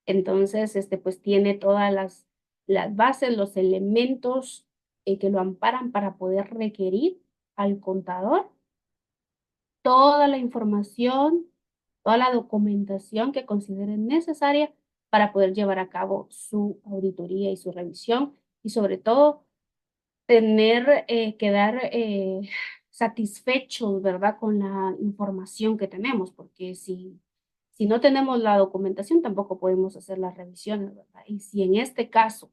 Entonces, pues tiene todas las bases, los elementos que lo amparan para poder requerir al contador toda la información, toda la documentación que consideren necesaria para poder llevar a cabo su auditoría y su revisión y sobre todo quedar satisfechos, ¿verdad? Con la información que tenemos, porque si no tenemos la documentación tampoco podemos hacer las revisiones, ¿verdad? Y si en este caso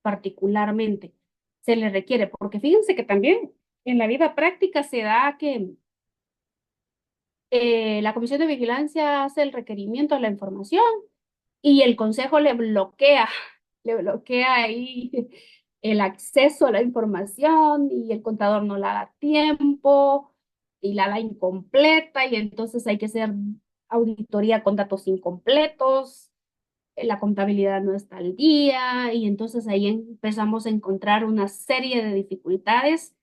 particularmente se le requiere, porque fíjense que también en la vida práctica se da que la Comisión de Vigilancia hace el requerimiento de la información y el Consejo le bloquea ahí el acceso a la información y el contador no la da tiempo y la da incompleta y entonces hay que hacer auditoría con datos incompletos, la contabilidad no está al día y entonces ahí empezamos a encontrar una serie de dificultades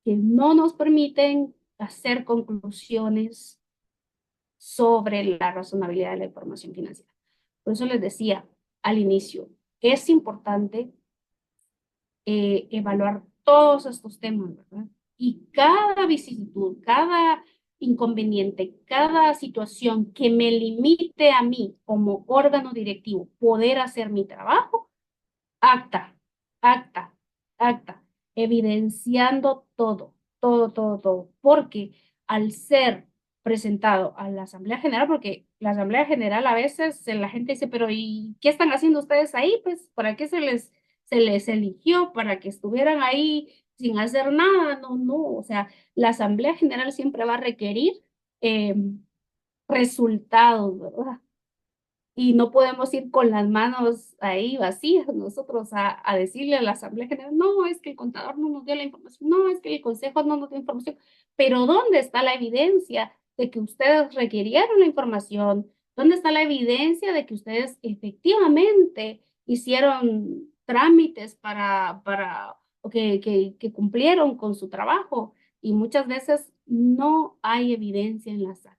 que no nos permiten hacer conclusiones sobre la razonabilidad de la información financiera. Por eso les decía al inicio, es importante evaluar todos estos temas, ¿verdad? Y cada vicisitud, cada inconveniente, cada situación que me limite a mí como órgano directivo poder hacer mi trabajo, acta, acta, acta, evidenciando todo, porque al ser presentado a la Asamblea General, porque la Asamblea General a veces la gente dice, pero ¿y qué están haciendo ustedes ahí? Pues, ¿para qué se les eligió? ¿Para que estuvieran ahí sin hacer nada? No, no, o sea, la Asamblea General siempre va a requerir eh, resultados, ¿verdad? Y no podemos ir con las manos ahí vacías nosotros a decirle a la Asamblea General, no, es que el contador no nos dio la información, no, es que el Consejo no nos dio información, pero ¿dónde está la evidencia de que ustedes requirieron la información? ¿Dónde está la evidencia de que ustedes efectivamente hicieron trámites o que cumplieron con su trabajo? Y muchas veces no hay evidencia en las actas.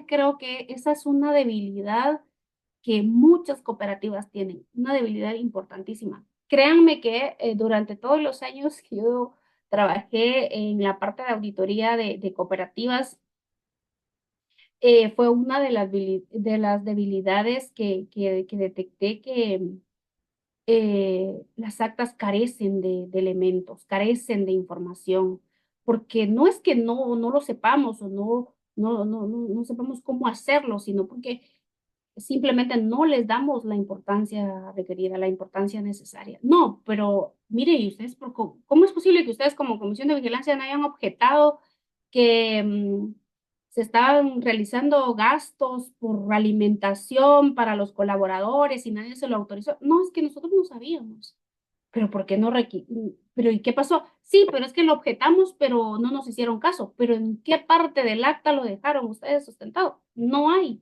Creo que esa es una debilidad que muchas cooperativas tienen, una debilidad importantísima. Créanme que durante todos los años que yo trabajé en la parte de auditoría de cooperativas, fue una de las debilidades que detecté que las actas carecen de elementos, carecen de información, porque no es que no lo sepamos o no sepamos cómo hacerlo, sino porque simplemente no les damos la importancia requerida, la importancia necesaria. No, pero mire, ¿y ustedes cómo es posible que ustedes como Comisión de Vigilancia no hayan objetado que se estaban realizando gastos por alimentación para los colaboradores y nadie se lo autorizó? No, es que nosotros no sabíamos. pero ¿por qué no pero ¿y qué pasó? Sí, pero es que lo objetamos, pero no nos hicieron caso. Pero ¿en qué parte del acta lo dejaron ustedes sustentado? No hay,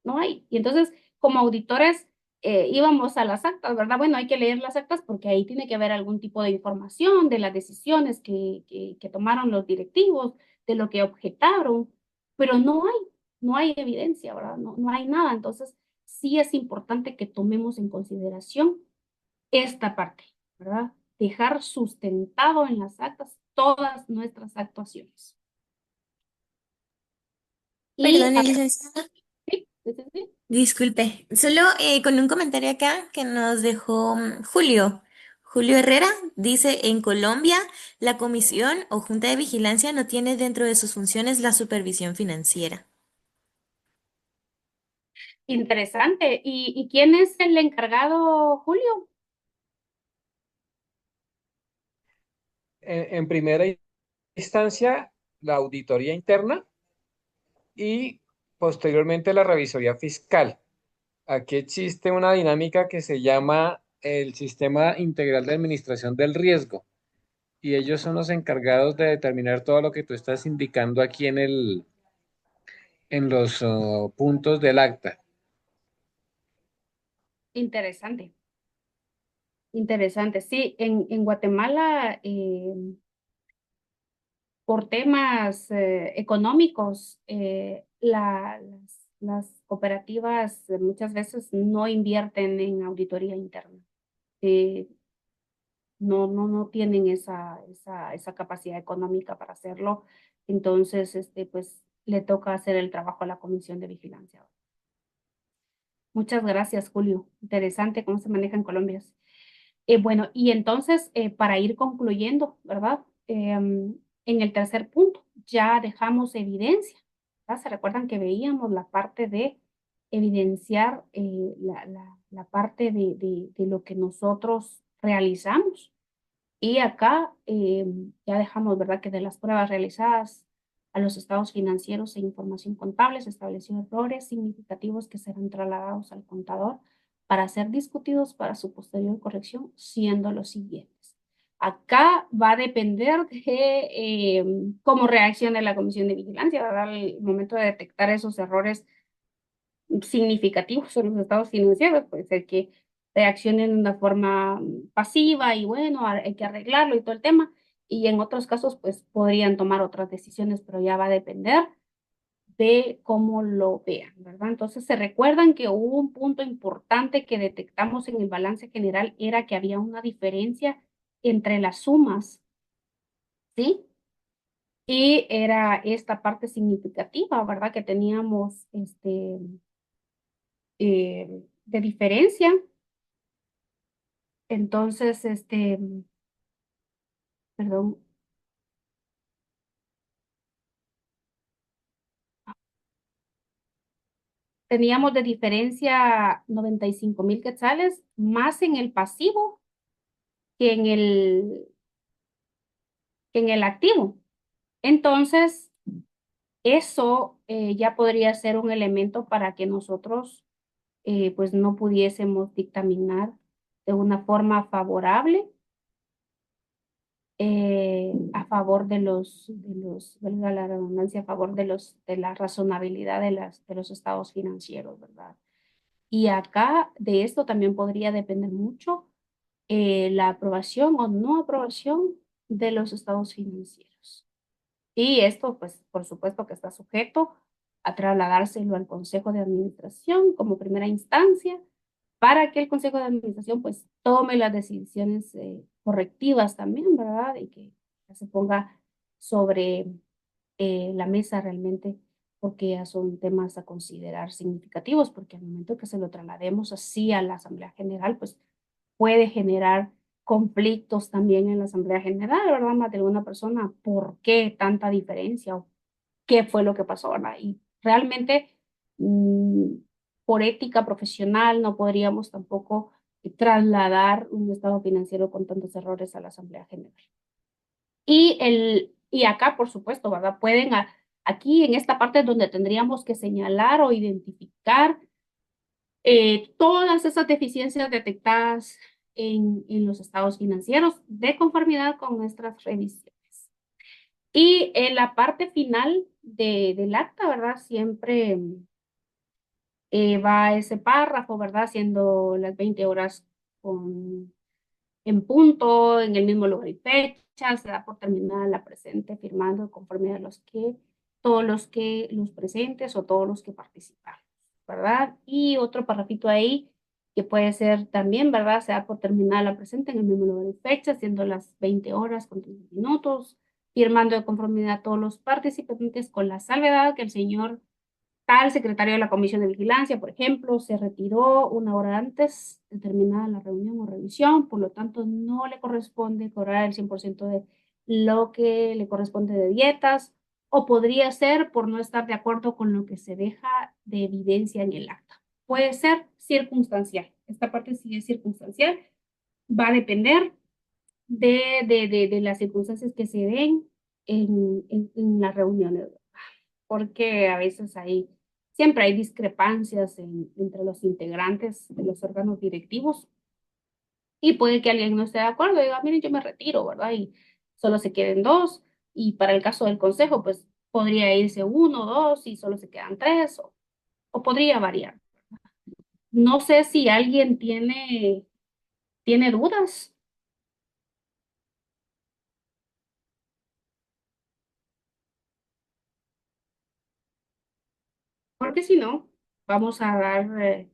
no hay. Y entonces, como auditores, íbamos a las actas, ¿verdad? Bueno, hay que leer las actas porque ahí tiene que haber algún tipo de información de las decisiones que tomaron los directivos, de lo que objetaron, pero no hay evidencia, ¿verdad? No hay nada. Entonces, sí es importante que tomemos en consideración esta parte, ¿verdad? Dejar sustentado en las actas todas nuestras actuaciones. Y, Perdone, licenciada. sí, sí, sí, sí. Disculpe, solo con un comentario acá que nos dejó Julio. Julio Herrera dice, en Colombia, la comisión o junta de vigilancia no tiene dentro de sus funciones la supervisión financiera. Interesante. ¿Y quién es el encargado, Julio? En primera instancia, la auditoría interna y posteriormente la revisoría fiscal. Aquí existe una dinámica que se llama el Sistema Integral de Administración del Riesgo y ellos son los encargados de determinar todo lo que tú estás indicando aquí en los puntos del acta. Interesante, interesante. Sí, en Guatemala, por temas económicos, las cooperativas muchas veces no invierten en auditoría interna. Eh, no tienen esa capacidad económica para hacerlo. Entonces, pues le toca hacer el trabajo a la Comisión de Vigilancia. Muchas gracias, Julio. Interesante cómo se maneja en Colombia. Bueno, y entonces, para ir concluyendo, ¿verdad? En el tercer punto, ya dejamos evidencia, ¿verdad? Se recuerdan que veíamos la parte de evidenciar la parte de lo que nosotros realizamos. Y acá ya dejamos, ¿verdad?, que de las pruebas realizadas a los estados financieros e información contable se estableció errores significativos que serán trasladados al contador para ser discutidos para su posterior corrección, siendo los siguientes. Acá va a depender de cómo reaccione la Comisión de Vigilancia, ¿verdad?, al momento de detectar esos errores significativos en los estados financieros, puede ser que reaccionen de una forma pasiva y bueno, hay que arreglarlo y todo el tema, y en otros casos pues podrían tomar otras decisiones, pero ya va a depender de cómo lo vean, ¿verdad? Entonces se recuerdan que hubo un punto importante que detectamos en el balance general, era que había una diferencia entre las sumas, ¿sí? Y era esta parte significativa, ¿verdad? Que teníamos de diferencia. Entonces, perdón, teníamos de diferencia 95,000 quetzales más en el pasivo que en el activo. Entonces, eso ya podría ser un elemento para que nosotros pues no pudiésemos dictaminar de una forma favorable a favor valga la redundancia, a favor de la razonabilidad de los estados financieros, ¿verdad? Y acá de esto también podría depender mucho la aprobación o no aprobación de los estados financieros. Y esto, pues, por supuesto que está sujeto a trasladárselo al Consejo de Administración como primera instancia para que el Consejo de Administración, pues, tome las decisiones correctivas también, ¿verdad? Y que se ponga sobre la mesa realmente, porque ya son temas a considerar significativos, porque al momento que se lo traslademos así a la Asamblea General, pues puede generar conflictos también en la Asamblea General, ¿verdad? Más de alguna persona, ¿por qué tanta diferencia? ¿O qué fue lo que pasó, verdad? Y realmente, mm, por ética profesional, no podríamos tampoco trasladar un estado financiero con tantos errores a la Asamblea General. Y acá, por supuesto, ¿verdad? Aquí en esta parte es donde tendríamos que señalar o identificar todas esas deficiencias detectadas en los estados financieros de conformidad con nuestras revisiones. Y en la parte final del acta, ¿verdad? Siempre va ese párrafo, ¿verdad? Haciendo las 20 horas en punto, en el mismo lugar y fecha, se da por terminada la presente, firmando conforme a todos los presentes o todos los que participaron, ¿verdad? Y otro parrafito ahí que puede ser también, ¿verdad? Se da por terminada la presente en el mismo lugar y fecha, siendo las 20 horas con 30 minutos, firmando de conformidad a todos los participantes con la salvedad que el señor tal secretario de la Comisión de Vigilancia, por ejemplo, se retiró una hora antes de terminada la reunión o revisión, por lo tanto no le corresponde cobrar el 100% de lo que le corresponde de dietas, o podría ser por no estar de acuerdo con lo que se deja de evidencia en el acta. Puede ser circunstancial. Esta parte sí es circunstancial. Va a depender de las circunstancias que se den en las reuniones, porque a veces siempre hay discrepancias entre los integrantes de los órganos directivos y puede que alguien no esté de acuerdo y diga, miren, yo me retiro, ¿verdad? Y solo se queden dos, y para el caso del consejo, pues podría irse uno, dos y solo se quedan tres, o podría variar. No sé si alguien tiene dudas, porque si no, vamos a dar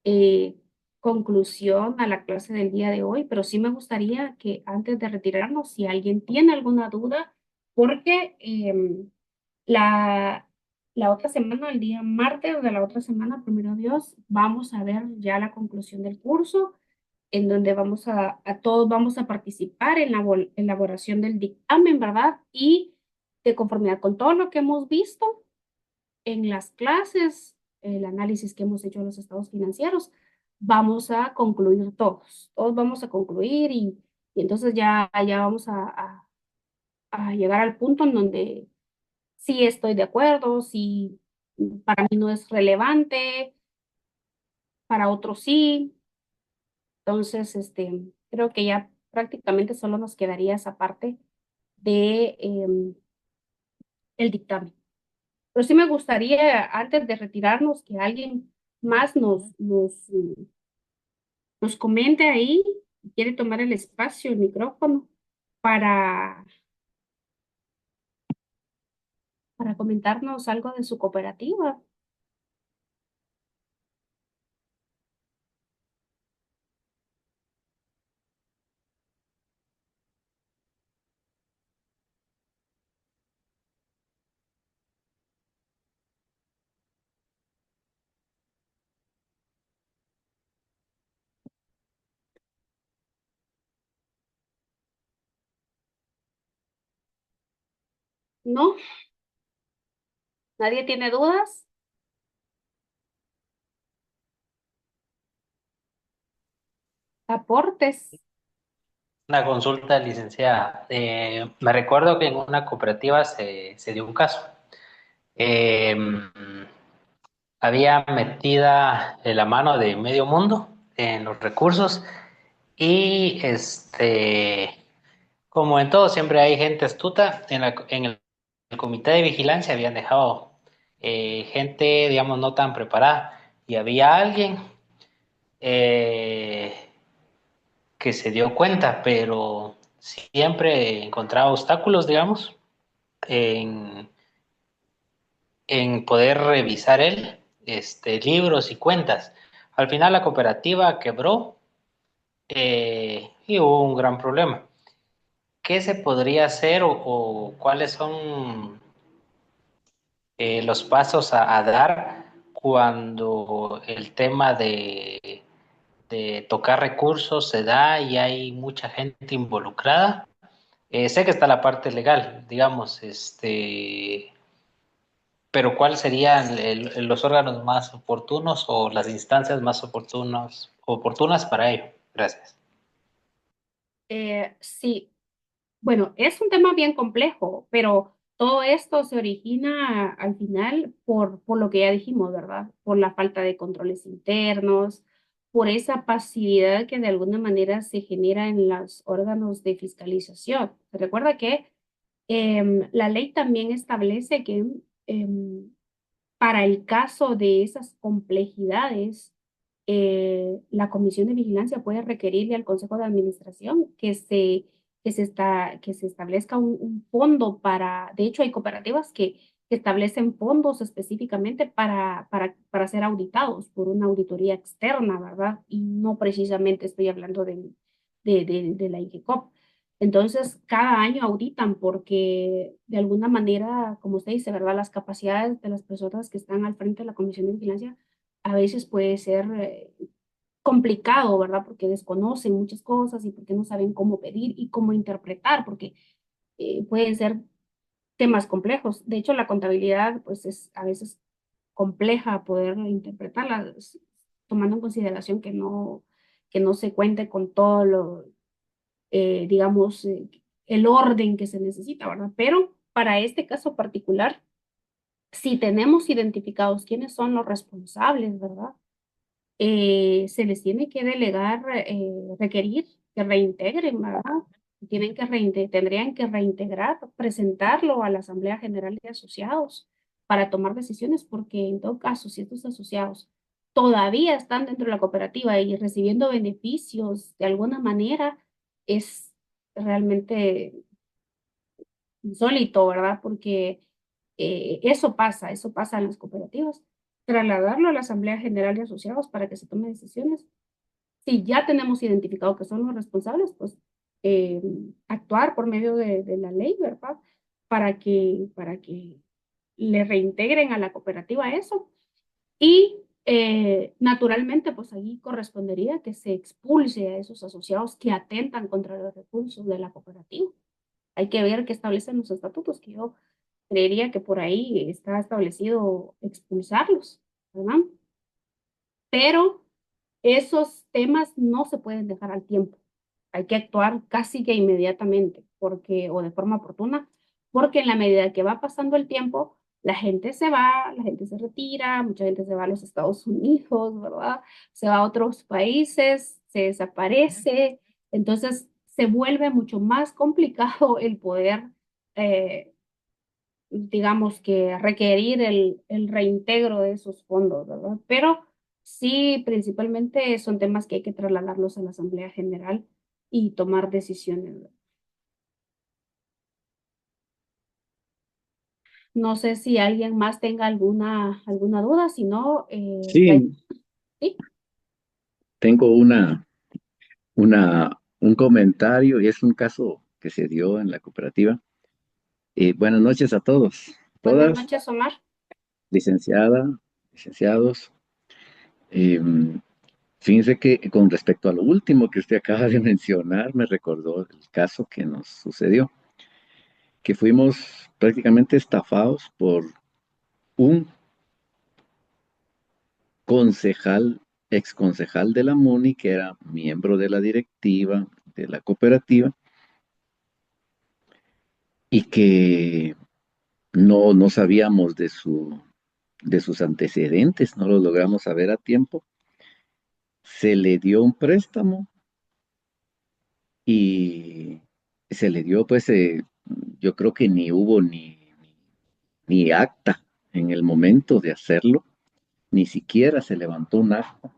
eh, conclusión a la clase del día de hoy, pero sí me gustaría que antes de retirarnos, si alguien tiene alguna duda, porque la, la otra semana, el día martes de la otra semana, primero Dios, vamos a ver ya la conclusión del curso, en donde todos vamos a participar en la elaboración del dictamen, ¿verdad? Y de conformidad con todo lo que hemos visto en las clases, el análisis que hemos hecho de los estados financieros, vamos a concluir todos vamos a concluir y entonces ya vamos a llegar al punto en donde sí estoy de acuerdo, si para mí no es relevante, para otros sí. Entonces, creo que ya prácticamente solo nos quedaría esa parte de el dictamen. Pero sí me gustaría, antes de retirarnos, que alguien más nos comente ahí, si quiere tomar el espacio, el micrófono, para, para comentarnos algo de su cooperativa. ¿No? ¿Nadie tiene dudas? ¿Aportes? Una consulta, licenciada. Me recuerdo que en una cooperativa se dio un caso. Eh, Había metida la mano de medio mundo en los recursos y como en todo, siempre hay gente astuta. En el comité de vigilancia habían dejado gente, digamos, no tan preparada y había alguien eh, que se dio cuenta, pero siempre encontraba obstáculos, digamos, en, en poder revisar él libros y cuentas. Al final la cooperativa quebró y hubo un gran problema. ¿Qué se podría hacer o cuáles son los pasos a dar cuando el tema de tocar recursos se da y hay mucha gente involucrada? Sé que está la parte legal, digamos, pero ¿cuáles serían los órganos más oportunos o las instancias más oportunas para ello? Gracias. Sí, bueno, es un tema bien complejo, pero todo esto se origina al final por lo que ya dijimos, ¿verdad? Por la falta de controles internos, por esa pasividad que de alguna manera se genera en los órganos de fiscalización. Recuerda que la ley también establece que em, para el caso de esas complejidades, la Comisión de Vigilancia puede requerirle al Consejo de Administración que se establezca un fondo para, de hecho hay cooperativas que establecen fondos específicamente para ser auditados por una auditoría externa, ¿verdad? Y no precisamente estoy hablando de la IGECOP. Entonces, cada año auditan porque de alguna manera, como usted dice, ¿verdad? Las capacidades de las personas que están al frente de la Comisión de Vigilancia a veces puede ser complicado, ¿verdad? Porque desconocen muchas cosas y porque no saben cómo pedir y cómo interpretar, porque pueden ser temas complejos. De hecho, la contabilidad, pues, es a veces compleja poder interpretarla, tomando en consideración que no se cuente con todo lo, digamos, el orden que se necesita, ¿verdad? Pero para este caso particular, si tenemos identificados quiénes son los responsables, ¿verdad? Se les tiene que delegar, requerir que reintegren, ¿verdad? Tendrían que reintegrar, presentarlo a la Asamblea General de Asociados para tomar decisiones, porque en todo caso, si estos asociados todavía están dentro de la cooperativa y recibiendo beneficios de alguna manera, es realmente insólito, ¿verdad? Porque eso pasa en las cooperativas. Trasladarlo a la Asamblea General de Asociados para que se tomen decisiones. Si ya tenemos identificado que son los responsables, pues eh, actuar por medio de la ley, ¿verdad? Para que le reintegren a la cooperativa eso. Y naturalmente, pues ahí correspondería que se expulse a esos asociados que atentan contra los recursos de la cooperativa. Hay que ver qué establecen los estatutos, que yo creería que por ahí está establecido expulsarlos, ¿verdad? Pero esos temas no se pueden dejar al tiempo. Hay que actuar casi que inmediatamente, porque, o de forma oportuna, porque en la medida que va pasando el tiempo, la gente se va, la gente se retira, mucha gente se va a los Estados Unidos, ¿verdad? Se va a otros países, se desaparece, entonces se vuelve mucho más complicado el poder eh, digamos que requerir el reintegro de esos fondos, ¿verdad? Pero sí, principalmente son temas que hay que trasladarlos a la Asamblea General y tomar decisiones, ¿verdad? No sé si alguien más tenga alguna duda, si no, Sí, sí. tengo un comentario y es un caso que se dio en la cooperativa. Buenas noches a todos, Buenas todas, noches, Omar. licenciada, licenciados. Eh, Fíjense que con respecto a lo último que usted acaba de mencionar, me recordó el caso que nos sucedió, que fuimos prácticamente estafados por un concejal, ex concejal de la MUNI, que era miembro de la directiva de la cooperativa y que no sabíamos de sus antecedentes, no los logramos saber a tiempo. Se le dio un préstamo y se le dio, pues, yo creo que ni hubo ni acta en el momento de hacerlo, ni siquiera se levantó un acta,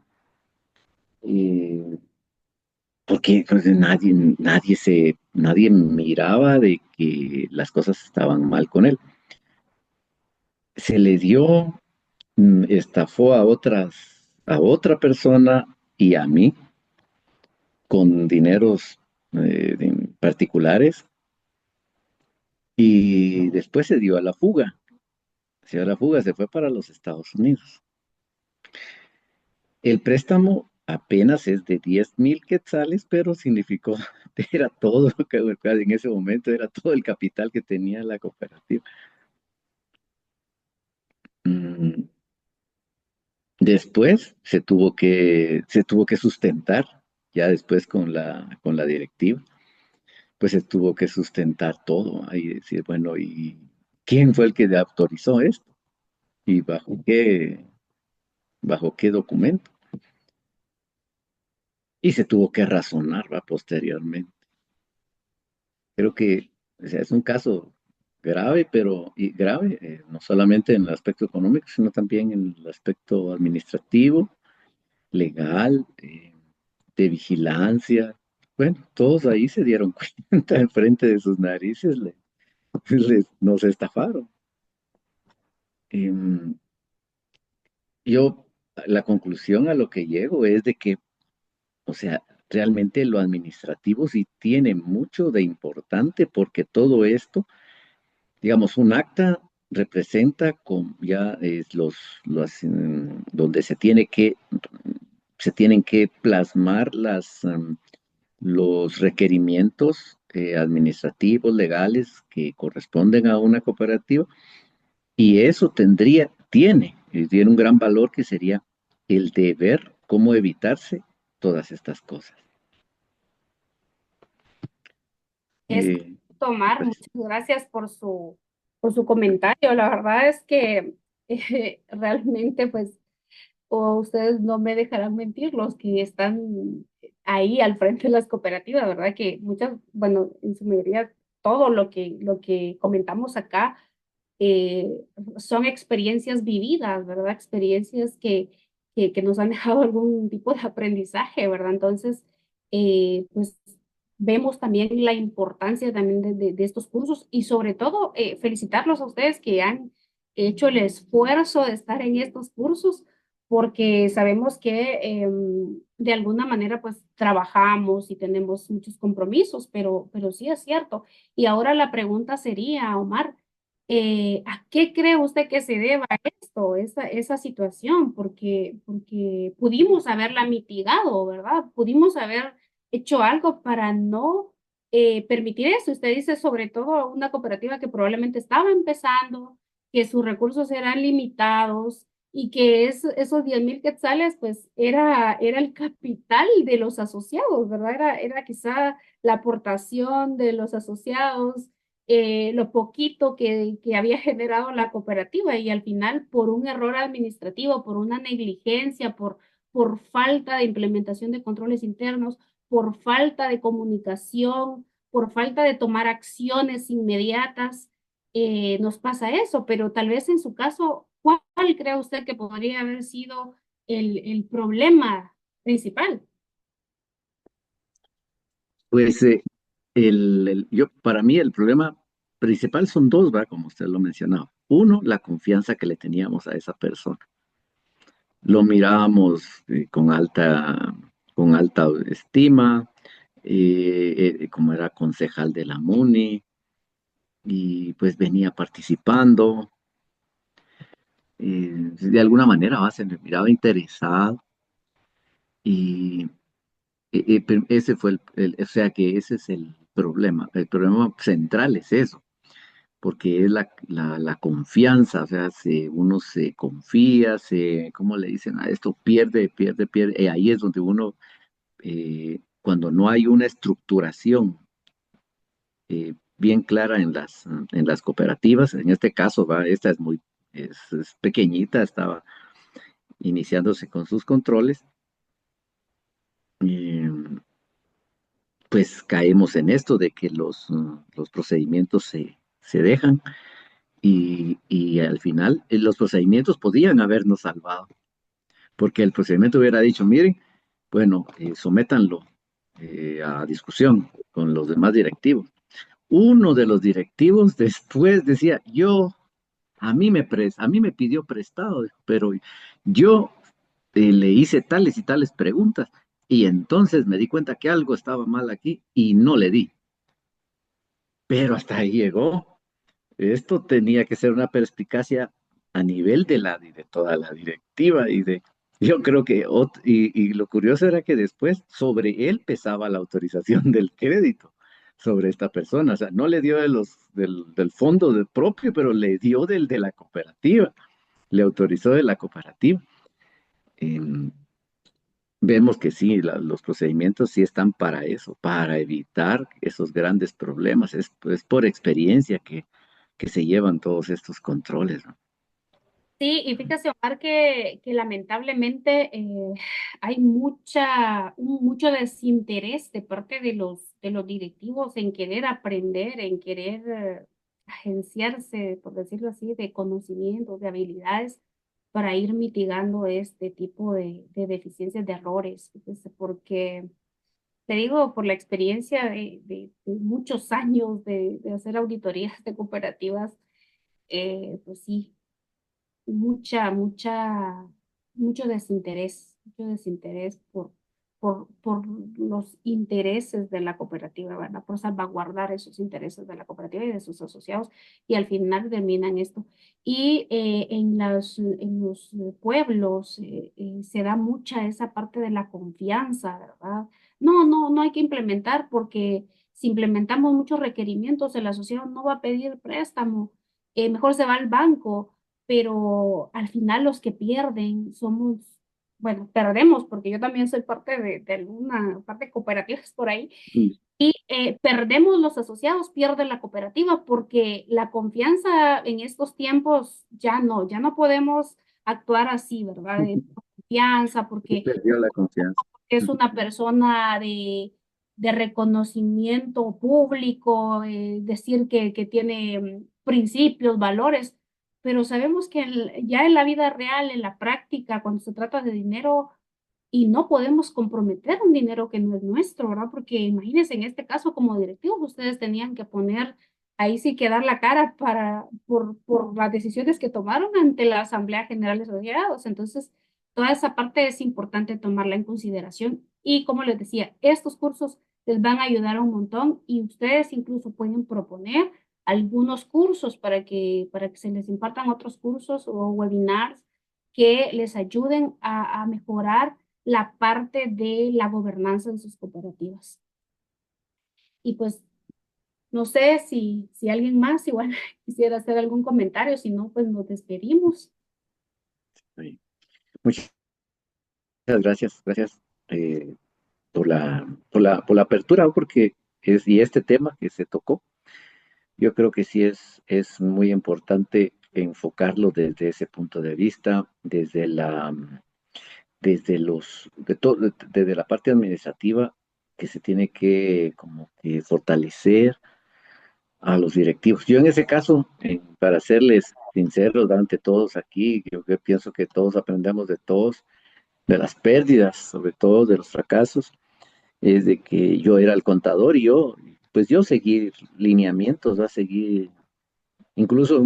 eh, porque pues, nadie miraba de que las cosas estaban mal con él. Se le dio, estafó a otra persona y a mí con dineros particulares y después se dio a la fuga. Se dio a la fuga, se fue para los Estados Unidos. El préstamo apenas es de 10,000 quetzales, pero significó, era todo lo que en ese momento era todo el capital que tenía la cooperativa. Mm, Después se tuvo que sustentar, ya después con la directiva, pues se tuvo que sustentar todo, ¿va? Y decir, bueno, ¿y quién fue el que autorizó esto? ¿Y bajo qué documento? y se tuvo que razonar, ¿va? Posteriormente. Creo que, o sea, es un caso grave, pero y grave, no solamente en el aspecto económico, sino también en el aspecto administrativo, legal, de vigilancia. Bueno, todos ahí se dieron cuenta enfrente de sus narices, nos estafaron. Em, yo, la conclusión a lo que llego es de que, o sea, realmente lo administrativo sí tiene mucho de importante porque todo esto, digamos, un acta representa con ya es donde se tienen que plasmar los requerimientos administrativos, legales que corresponden a una cooperativa, y eso tiene un gran valor que sería el de ver cómo evitarse todas estas cosas. Es Tomar, Pues, muchas gracias por su comentario. La verdad es que realmente, pues, o ustedes no me dejarán mentir, los que están ahí al frente de las cooperativas, ¿verdad? Que muchas, bueno, en su mayoría, todo lo que comentamos acá eh, son experiencias vividas, ¿verdad? Experiencias que nos han dejado algún tipo de aprendizaje, ¿verdad? Entonces, pues vemos también la importancia también de estos cursos y sobre todo felicitarlos a ustedes que han hecho el esfuerzo de estar en estos cursos porque sabemos que de alguna manera pues trabajamos y tenemos muchos compromisos, pero sí es cierto. Y ahora la pregunta sería, Omar, ¿a qué cree usted que se deba esto, esa situación? Porque pudimos haberla mitigado, ¿verdad? Pudimos haber hecho algo para no permitir eso. Usted dice sobre todo una cooperativa que probablemente estaba empezando, que sus recursos eran limitados y que esos 10,000 quetzales, pues era el capital de los asociados, ¿verdad? Era quizá la aportación de los asociados, lo poquito que había generado la cooperativa y al final por un error administrativo, por una negligencia, por falta de implementación de controles internos, por falta de comunicación, por falta de tomar acciones inmediatas, nos pasa eso, pero tal vez en su caso, ¿cuál cree usted que podría haber sido el problema principal? pues para mí el problema principal son dos, ¿va? Como usted lo mencionaba. Uno, la confianza que le teníamos a esa persona. Lo mirábamos con alta estima, como era concejal de la MUNI, y pues venía participando, de alguna manera se me miraba interesado, y ese fue o sea que ese es el problema central es eso, porque es la confianza, o sea, uno se confía, ¿cómo le dicen a esto? Pierde, y ahí es donde uno, cuando no hay una estructuración bien clara en las cooperativas, en este caso, esta es pequeñita, estaba iniciándose con sus controles, eh, pues caemos en esto de que los procedimientos se dejan, y al final los procedimientos podían habernos salvado, porque el procedimiento hubiera dicho, miren, bueno, sométanlo a discusión con los demás directivos. Uno de los directivos después decía, a mí me pidió prestado, dijo, pero yo le hice tales y tales preguntas, y entonces me di cuenta que algo estaba mal aquí y no le di. Pero hasta ahí llegó. Esto tenía que ser una perspicacia a nivel de toda la directiva, yo creo que, y lo curioso era que después sobre él pesaba la autorización del crédito sobre esta persona. O sea, no le dio del fondo propio, pero le dio del de la cooperativa, le autorizó de la cooperativa. Em, Vemos que sí, los procedimientos sí están para eso, para evitar esos grandes problemas. Es por experiencia que se llevan todos estos controles, ¿no? Sí, y fíjese, Omar, que lamentablemente hay mucho desinterés de parte de los directivos en querer aprender, en querer agenciarse, por decirlo así, de conocimientos, de habilidades para ir mitigando este tipo de deficiencias, de errores. Fíjese, porque te digo, por la experiencia de muchos años de hacer auditorías de cooperativas, pues sí, mucha, mucho desinterés por los intereses de la cooperativa, ¿verdad? Por salvaguardar esos intereses de la cooperativa y de sus asociados, y al final terminan esto. Y en los pueblos se da mucha esa parte de la confianza, ¿verdad? No hay que implementar porque si implementamos muchos requerimientos, el asociado no va a pedir préstamo, mejor se va al banco, pero al final los que pierden somos, bueno, perdemos, porque yo también soy parte de alguna parte de cooperativas por ahí, Mm. y perdemos los asociados, pierde la cooperativa, porque la confianza en estos tiempos ya no podemos actuar así, ¿verdad? De confianza, Se porque perdió la confianza. es una persona de reconocimiento público, decir que tiene principios, valores, pero sabemos que ya en la vida real, en la práctica, cuando se trata de dinero, y no podemos comprometer un dinero que no es nuestro, ¿verdad? Porque imagínense, en este caso, como directivos, ustedes tenían que poner, ahí sí que dar la cara por las decisiones que tomaron ante la Asamblea General de Sociedades. Entonces, toda esa parte es importante tomarla en consideración. Y como les decía, estos cursos les van a ayudar un montón y ustedes incluso pueden proponer algunos cursos para que se les impartan otros cursos o webinars que les ayuden a mejorar la parte de la gobernanza en sus cooperativas. Y pues no sé si alguien más igual quisiera hacer algún comentario, si no, pues nos despedimos. Sí. Muchas gracias, gracias por la apertura, porque y este tema que se tocó, yo creo que sí es muy importante enfocarlo desde ese punto de vista, desde la parte administrativa, que se tiene que como que fortalecer a los directivos. Yo en ese caso, para serles sinceros ante todos aquí, yo pienso que todos aprendemos de todos, de las pérdidas, sobre todo de los fracasos, es de que yo era el contador y pues yo seguí lineamientos, a seguir, incluso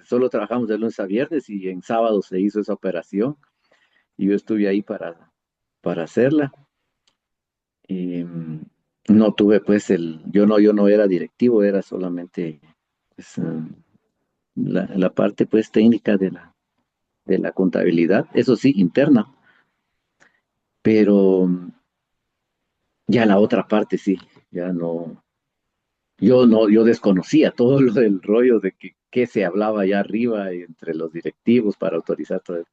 solo trabajamos de lunes a viernes y en sábado se hizo esa operación y yo estuve ahí para hacerla. Y no tuve pues yo no era directivo, era solamente pues, la parte pues técnica de la contabilidad, eso sí, interna, pero ya la otra parte sí, ya no, yo desconocía todo lo del rollo de qué se hablaba allá arriba entre los directivos para autorizar todo eso.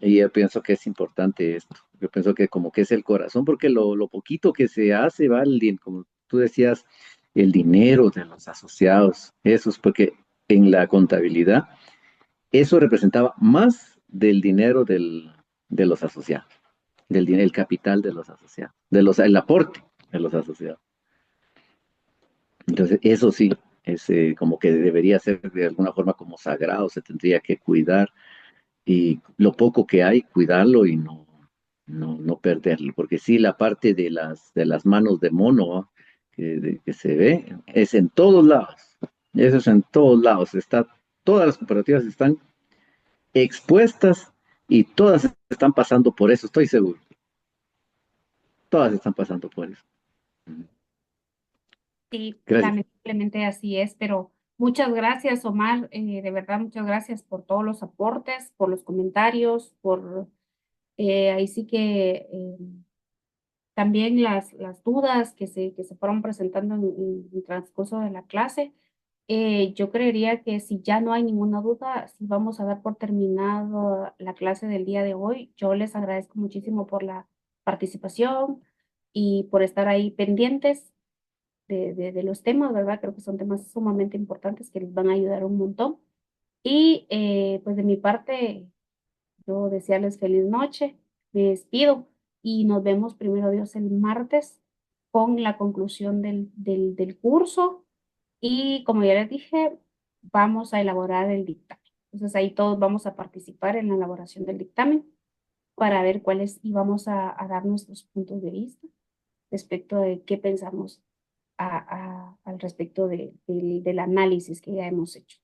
Y yo pienso que es importante esto. Yo pienso que como que es el corazón, porque lo poquito que se hace, va, como tú decías, el dinero de los asociados, eso es porque en la contabilidad, eso representaba más del dinero de los asociados, del dinero, el capital de los asociados, el aporte de los asociados. Entonces, eso sí, es como que debería ser de alguna forma como sagrado, se tendría que cuidar y lo poco que hay, cuidarlo y no perderlo, porque sí, la parte de las manos de mono, ¿va? Que se ve, es en todos lados, eso es en todos lados, todas las cooperativas están expuestas y todas están pasando por eso, estoy seguro, todas están pasando por eso. Sí, Gracias. lamentablemente así es, pero muchas gracias, Omar, de verdad, muchas gracias por todos los aportes, por los comentarios, ahí sí que también las dudas que se fueron presentando en el transcurso de la clase. Yo creería que si ya no hay ninguna duda, si vamos a dar por terminado la clase del día de hoy, yo les agradezco muchísimo por la participación y por estar ahí pendientes de los temas, ¿verdad? Creo que son temas sumamente importantes que les van a ayudar un montón. Y pues de mi parte, yo desearles feliz noche, me despido y nos vemos primero Dios el martes con la conclusión del curso y como ya les dije, vamos a elaborar el dictamen. Entonces ahí todos vamos a participar en la elaboración del dictamen para ver cuáles y vamos a dar nuestros puntos de vista respecto de qué pensamos al respecto del análisis que ya hemos hecho.